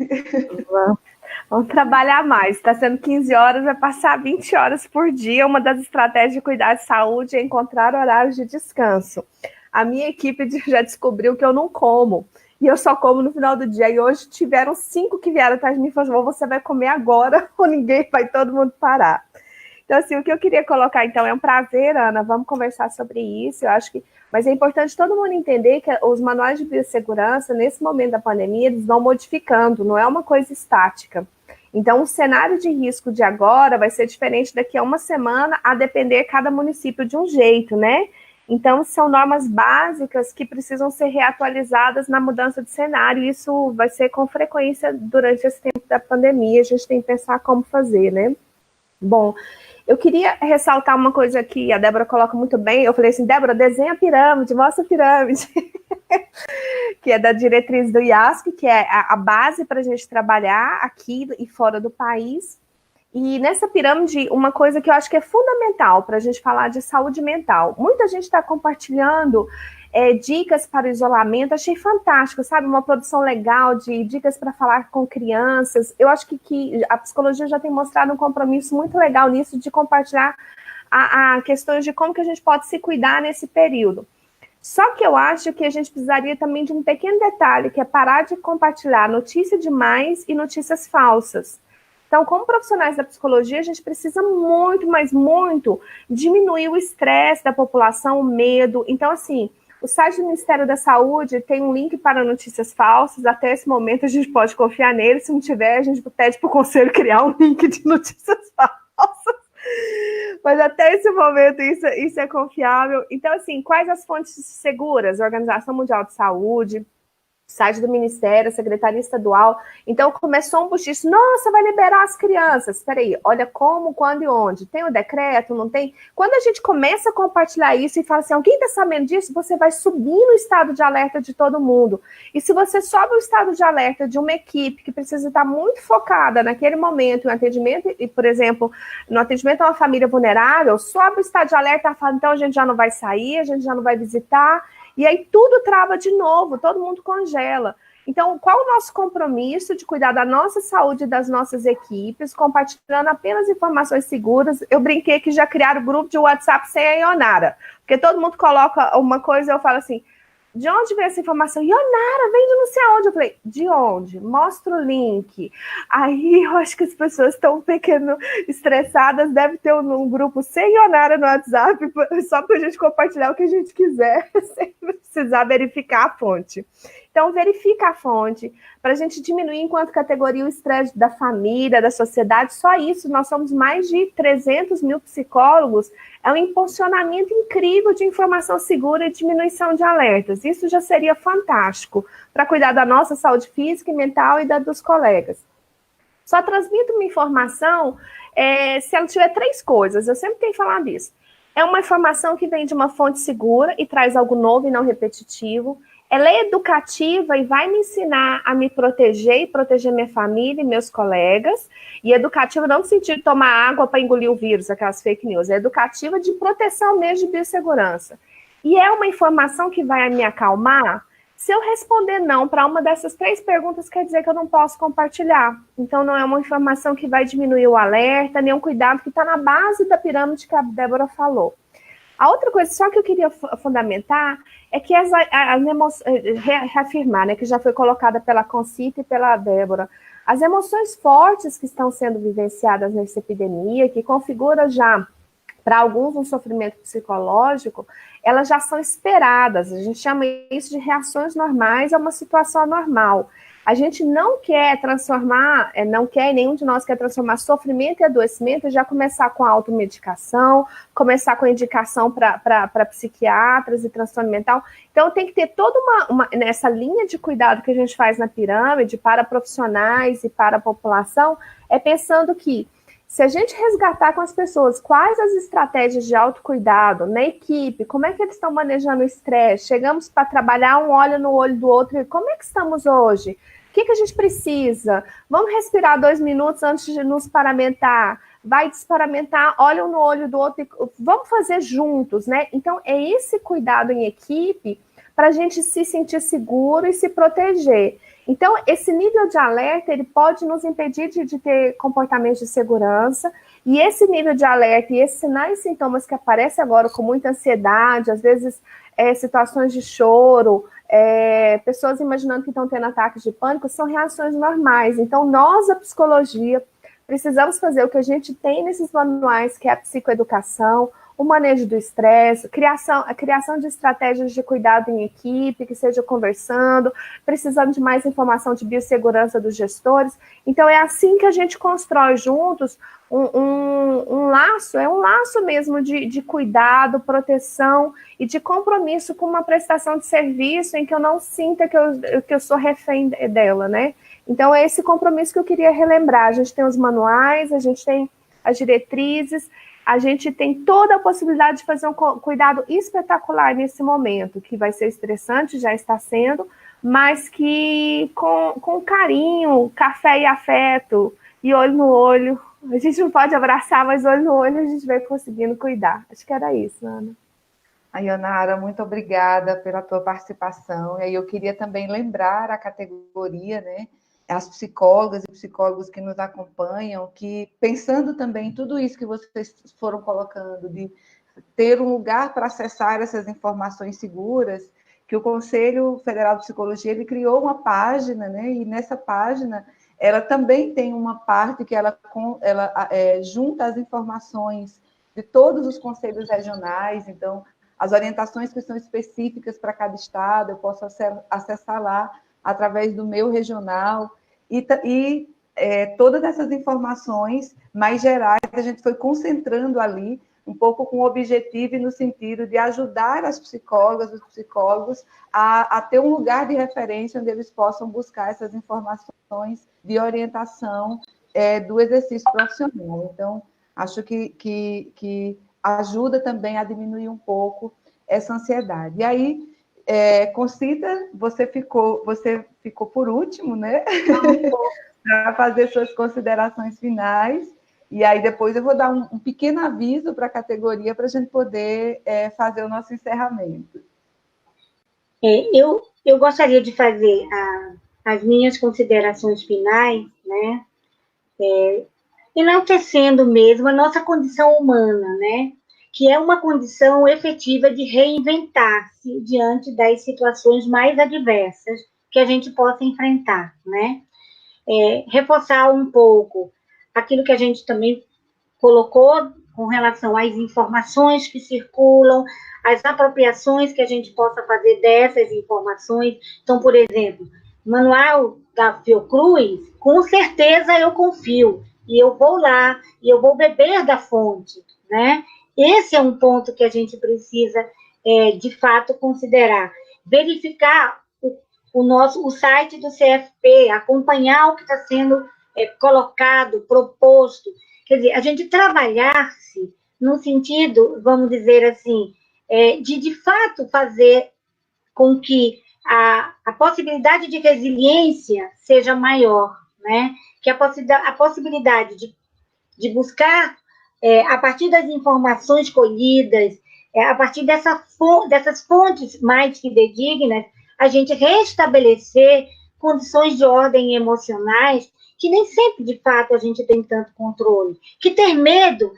C: Vamos trabalhar mais. Está sendo 15 horas, vai passar 20 horas por dia. Uma das estratégias de cuidar de saúde é encontrar horários de descanso. A minha equipe já descobriu que eu não como. E eu só como no final do dia. E hoje tiveram 5 que vieram atrás de mim e falaram: ou você vai comer agora, ou ninguém, vai todo mundo parar. Então, assim, o que eu queria colocar, então, é um prazer, Ana, vamos conversar sobre isso. Eu acho que, mas é importante todo mundo entender que os manuais de biossegurança, nesse momento da pandemia, eles vão modificando, não é uma coisa estática. Então, o cenário de risco de agora vai ser diferente daqui a uma semana, a depender cada município de um jeito, né? Então, são normas básicas que precisam ser reatualizadas na mudança de cenário. Isso vai ser com frequência durante esse tempo da pandemia. A gente tem que pensar como fazer, né? Bom, eu queria ressaltar uma coisa que a Débora coloca muito bem. Eu falei assim, Débora, desenha a pirâmide, mostra a pirâmide. Que é da diretriz do IASC, que é a base para a gente trabalhar aqui e fora do país. E nessa pirâmide, uma coisa que eu acho que é fundamental para a gente falar de saúde mental. Muita gente está compartilhando dicas para o isolamento, achei fantástico, sabe? Uma produção legal de dicas para falar com crianças. Eu acho que a psicologia já tem mostrado um compromisso muito legal nisso, de compartilhar a questões de como que a gente pode se cuidar nesse período. Só que eu acho que a gente precisaria também de um pequeno detalhe, que é parar de compartilhar notícia demais e notícias falsas. Então, como profissionais da psicologia, a gente precisa muito, mas muito, diminuir o estresse da população, o medo. Então, assim, o site do Ministério da Saúde tem um link para notícias falsas. Até esse momento, a gente pode confiar nele. Se não tiver, a gente pede para o conselho criar um link de notícias falsas. Mas até esse momento, isso é confiável. Então, assim, quais as fontes seguras? Organização Mundial de Saúde, site do Ministério, Secretaria Estadual. Então, começou um buchicho, nossa, vai liberar as crianças. Espera aí, olha como, quando e onde. Tem o decreto, não tem? Quando a gente começa a compartilhar isso e fala assim, alguém está sabendo disso? Você vai subir no estado de alerta de todo mundo. E se você sobe o estado de alerta de uma equipe que precisa estar muito focada naquele momento, em atendimento, e, por exemplo, no atendimento a uma família vulnerável, sobe o estado de alerta e fala, então a gente já não vai sair, a gente já não vai visitar. E aí tudo trava de novo, todo mundo congela. Então, qual o nosso compromisso de cuidar da nossa saúde e das nossas equipes, compartilhando apenas informações seguras? Eu brinquei que já criaram grupo de WhatsApp sem a Ionara, porque todo mundo coloca uma coisa e eu falo assim, de onde vem essa informação? Ionara, vem de não sei aonde. Eu falei, de onde? Mostra o link. Aí eu acho que as pessoas estão um pequeno estressadas, deve ter um grupo sem Ionara no WhatsApp, só para a gente compartilhar o que a gente quiser, sem precisar verificar a fonte. Então, verifica a fonte, para a gente diminuir enquanto categoria o estresse da família, da sociedade. Só isso, nós somos mais de 300 mil psicólogos, é um impulsionamento incrível de informação segura e diminuição de alertas. Isso já seria fantástico para cuidar da nossa saúde física e mental e da dos colegas. Só transmito uma informação se ela tiver 3 coisas, eu sempre tenho falado isso. É uma informação que vem de uma fonte segura e traz algo novo e não repetitivo. Ela é educativa e vai me ensinar a me proteger e proteger minha família e meus colegas. E educativa não no sentido de tomar água para engolir o vírus, aquelas fake news. É educativa de proteção mesmo, de biossegurança. E é uma informação que vai me acalmar. Se eu responder não para uma dessas 3 perguntas, quer dizer que eu não posso compartilhar. Então, não é uma informação que vai diminuir o alerta, nem um cuidado que está na base da pirâmide que a Débora falou. A outra coisa só que eu queria fundamentar é que as emoções, reafirmar, né, que já foi colocada pela Concita e pela Débora, as emoções fortes que estão sendo vivenciadas nessa epidemia, que configura já, para alguns, um sofrimento psicológico, elas já são esperadas. A gente chama isso de reações normais a uma situação normal. A gente não quer transformar, nenhum de nós quer transformar sofrimento e adoecimento e já começar com a automedicação, começar com a indicação para psiquiatras e transtorno mental. Então, tem que ter toda nessa linha de cuidado que a gente faz na pirâmide para profissionais e para a população, pensando que se a gente resgatar com as pessoas quais as estratégias de autocuidado na equipe, como é que eles estão manejando o estresse, chegamos para trabalhar um olho no olho do outro, e como é que estamos hoje? O que a gente precisa? Vamos respirar 2 minutos antes de nos paramentar. Vai desparamentar, olha um no olho do outro, vamos fazer juntos, né? Então, é esse cuidado em equipe para a gente se sentir seguro e se proteger. Então, esse nível de alerta, ele pode nos impedir de ter comportamentos de segurança, e esse nível de alerta e esses sinais e sintomas que aparecem agora com muita ansiedade, às vezes situações de choro, pessoas imaginando que estão tendo ataques de pânico, são reações normais. Então, nós, a psicologia, precisamos fazer o que a gente tem nesses manuais, que é a psicoeducação, o manejo do estresse, a criação de estratégias de cuidado em equipe, que seja conversando, precisando de mais informação de biossegurança dos gestores. Então, é assim que a gente constrói juntos um laço, é um laço mesmo de cuidado, proteção e de compromisso com uma prestação de serviço em que eu não sinta que eu sou refém dela, né? Então, é esse compromisso que eu queria relembrar. A gente tem os manuais, a gente tem as diretrizes, a gente tem toda a possibilidade de fazer um cuidado espetacular nesse momento, que vai ser estressante, já está sendo, mas que com carinho, café e afeto, e olho no olho, a gente não pode abraçar, mas olho no olho a gente vai conseguindo cuidar. Acho que era isso, Ana.
A: Ionara, muito obrigada pela tua participação. E aí eu queria também lembrar a categoria, né, as psicólogas e psicólogos que nos acompanham, que pensando também em tudo isso que vocês foram colocando, de ter um lugar para acessar essas informações seguras, que o Conselho Federal de Psicologia ele criou uma página, né, e nessa página ela também tem uma parte que ela junta as informações de todos os conselhos regionais, então as orientações que são específicas para cada estado, eu posso acessar lá através do meu regional, e todas essas informações mais gerais a gente foi concentrando ali, um pouco com o objetivo e no sentido de ajudar as psicólogas, os psicólogos, a ter um lugar de referência onde eles possam buscar essas informações de orientação do exercício profissional. Então, acho que ajuda também a diminuir um pouco essa ansiedade. E aí, Concita, você ficou por último, né? Para fazer suas considerações finais. E aí depois eu vou dar um pequeno aviso para a categoria para a gente poder fazer o nosso encerramento.
D: Eu gostaria de fazer as minhas considerações finais, né? Enaltecendo mesmo a nossa condição humana, né? Que é uma condição efetiva de reinventar-se diante das situações mais adversas que a gente possa enfrentar, né? Reforçar um pouco aquilo que a gente também colocou com relação às informações que circulam, as apropriações que a gente possa fazer dessas informações. Então, por exemplo, manual da Fiocruz, com certeza eu confio, e eu vou lá, e eu vou beber da fonte, né? Esse é um ponto que a gente precisa, de fato, considerar. Verificar o site do CFP, acompanhar o que está sendo colocado, proposto. Quer dizer, a gente trabalhar-se no sentido, vamos dizer assim, de fato fazer com que a possibilidade de resiliência seja maior, né? Que a possibilidade de buscar, a partir das informações colhidas, a partir dessas fontes mais fidedignas, a gente restabelecer condições de ordem emocionais que nem sempre, de fato, a gente tem tanto controle. Que ter medo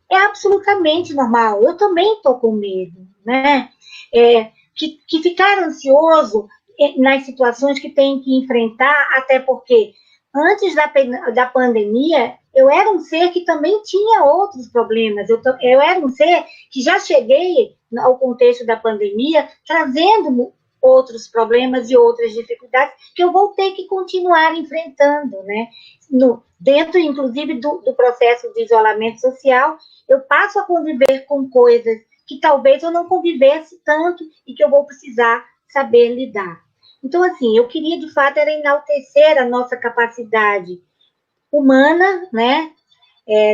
D: é absolutamente normal. Eu também estou com medo, né? Que ficar ansioso nas situações que tem que enfrentar, até porque antes da pandemia, eu era um ser que também tinha outros problemas. Eu era um ser que já cheguei ao contexto da pandemia trazendo outros problemas e outras dificuldades que eu vou ter que continuar enfrentando, né? Dentro, inclusive, do processo de isolamento social, eu passo a conviver com coisas que talvez eu não convivesse tanto e que eu vou precisar saber lidar. Então, assim, eu queria, de fato, era enaltecer a nossa capacidade humana, né?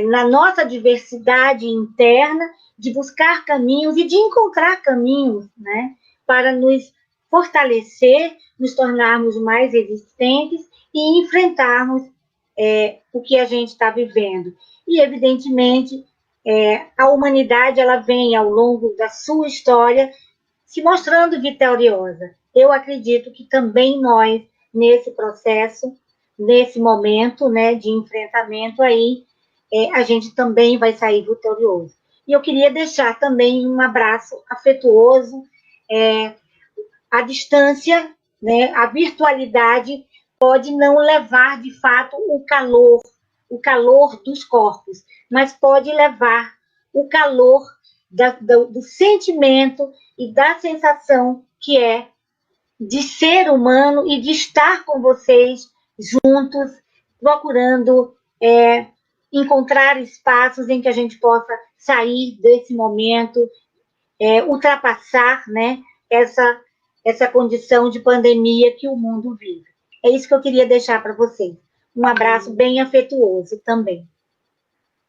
D: Na nossa diversidade interna, de buscar caminhos e de encontrar caminhos, né? Para nos fortalecer, nos tornarmos mais resistentes e enfrentarmos o que a gente está vivendo. E, evidentemente, a humanidade ela vem, ao longo da sua história, se mostrando vitoriosa. Eu acredito que também nós, nesse processo, nesse momento, né, de enfrentamento aí, a gente também vai sair vitorioso. E eu queria deixar também um abraço afetuoso, à distância, né, a virtualidade pode não levar, de fato, o calor dos corpos, mas pode levar o calor do sentimento e da sensação que é de ser humano e de estar com vocês juntos, procurando encontrar espaços em que a gente possa sair desse momento, ultrapassar, né, essa condição de pandemia que o mundo vive. É isso que eu queria deixar para vocês. Um abraço bem afetuoso também.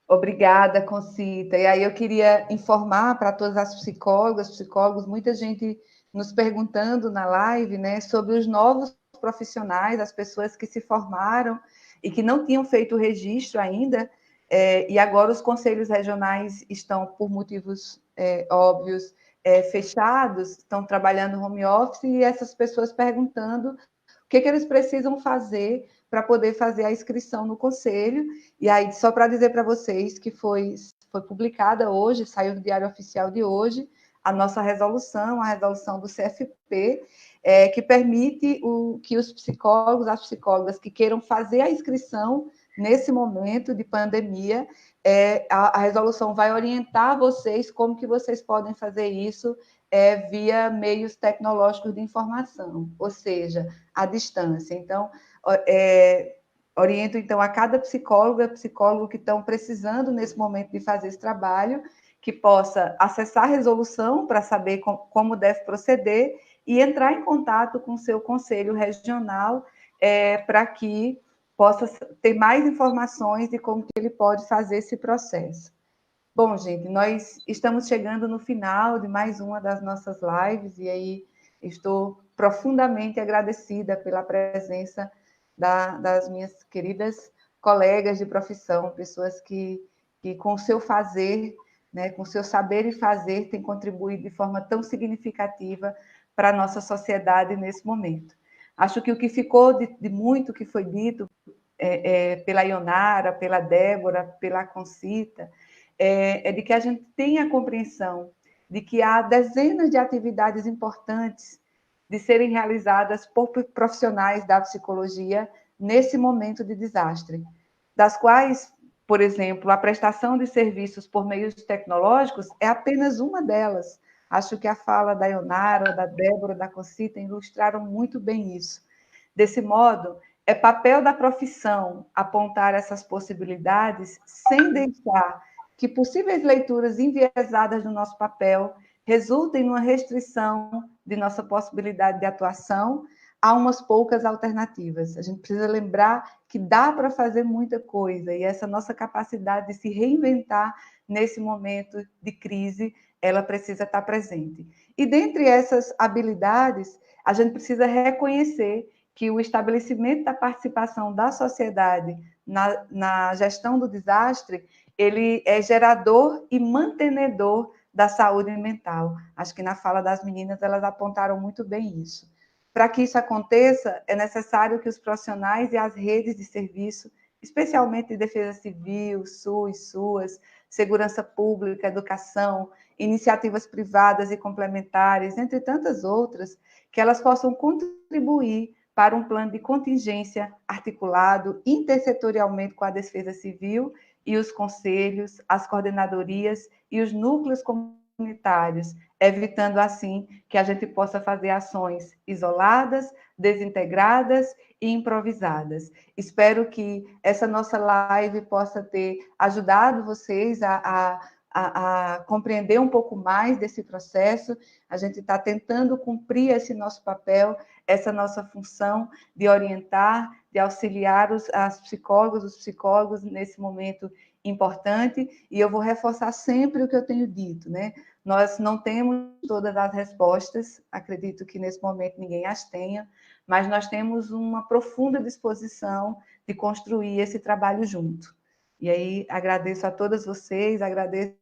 A: Obrigada, Concita. E aí eu queria informar para todas as psicólogas, psicólogos, muita gente nos perguntando na live, né, sobre os novos profissionais, as pessoas que se formaram e que não tinham feito o registro ainda, e agora os conselhos regionais estão, por motivos óbvios, fechados, estão trabalhando home office, e essas pessoas perguntando o que eles precisam fazer para poder fazer a inscrição no conselho. E aí, só para dizer para vocês que foi publicada hoje, saiu no Diário Oficial de hoje, a nossa resolução, a resolução do CFP, que permite que os psicólogos, as psicólogas que queiram fazer a inscrição nesse momento de pandemia, a resolução vai orientar vocês como que vocês podem fazer isso via meios tecnológicos de informação, ou seja, à distância. Então, oriento, então, a cada psicóloga, psicólogo que estão precisando, nesse momento, de fazer esse trabalho, que possa acessar a resolução para saber como deve proceder e entrar em contato com o seu conselho regional para que possa ter mais informações de como que ele pode fazer esse processo. Bom, gente, nós estamos chegando no final de mais uma das nossas lives, e aí estou profundamente agradecida pela presença das minhas queridas colegas de profissão, pessoas que com o seu fazer, né, com o seu saber e fazer, têm contribuído de forma tão significativa para a nossa sociedade nesse momento. Acho que o que ficou de muito que foi dito pela Ionara, pela Débora, pela Concita, de que a gente tenha a compreensão de que há dezenas de atividades importantes de serem realizadas por profissionais da psicologia nesse momento de desastre, das quais, por exemplo, a prestação de serviços por meios tecnológicos é apenas uma delas. Acho que a fala da Ionara, da Débora, da Concita ilustraram muito bem isso. Desse modo, é papel da profissão apontar essas possibilidades sem deixar que possíveis leituras enviesadas do nosso papel resultem numa restrição de nossa possibilidade de atuação a umas poucas alternativas. A gente precisa lembrar que dá para fazer muita coisa, e essa nossa capacidade de se reinventar nesse momento de crise, ela precisa estar presente. E dentre essas habilidades, a gente precisa reconhecer que o estabelecimento da participação da sociedade na gestão do desastre, ele é gerador e mantenedor da saúde mental. Acho que na fala das meninas elas apontaram muito bem isso. Para que isso aconteça, é necessário que os profissionais e as redes de serviço, especialmente de defesa civil, SUS, SUAS, segurança pública, educação, iniciativas privadas e complementares, entre tantas outras, que elas possam contribuir para um plano de contingência articulado intersetorialmente com a defesa civil e os conselhos, as coordenadorias e os núcleos comunitários, evitando assim que a gente possa fazer ações isoladas, desintegradas e improvisadas. Espero que essa nossa live possa ter ajudado vocês a compreender um pouco mais desse processo. A gente está tentando cumprir esse nosso papel, essa nossa função de orientar, de auxiliar as psicólogas, os psicólogos nesse momento importante, e eu vou reforçar sempre o que eu tenho dito, né? Nós não temos todas as respostas, acredito que nesse momento ninguém as tenha, mas nós temos uma profunda disposição de construir esse trabalho junto. E aí agradeço a todas vocês, agradeço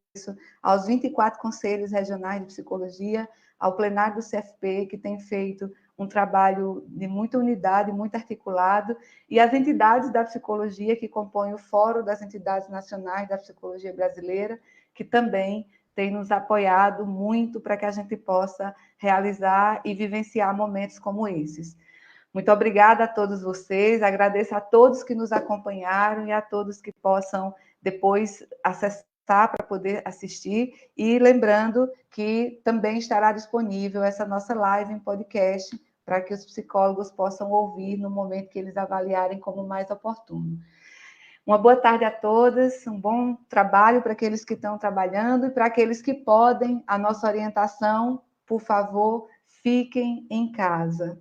A: aos 24 conselhos regionais de psicologia, ao plenário do CFP, que tem feito um trabalho de muita unidade, muito articulado, e as entidades da psicologia que compõem o Fórum das Entidades Nacionais da Psicologia Brasileira, que também tem nos apoiado muito para que a gente possa realizar e vivenciar momentos como esses. Muito obrigada a todos vocês, agradeço a todos que nos acompanharam e a todos que possam depois acessar tá? Para poder assistir. E lembrando que também estará disponível essa nossa live em podcast para que os psicólogos possam ouvir no momento que eles avaliarem como mais oportuno. Uma boa tarde a todas, um bom trabalho para aqueles que estão trabalhando e para aqueles que podem, a nossa orientação, por favor, fiquem em casa.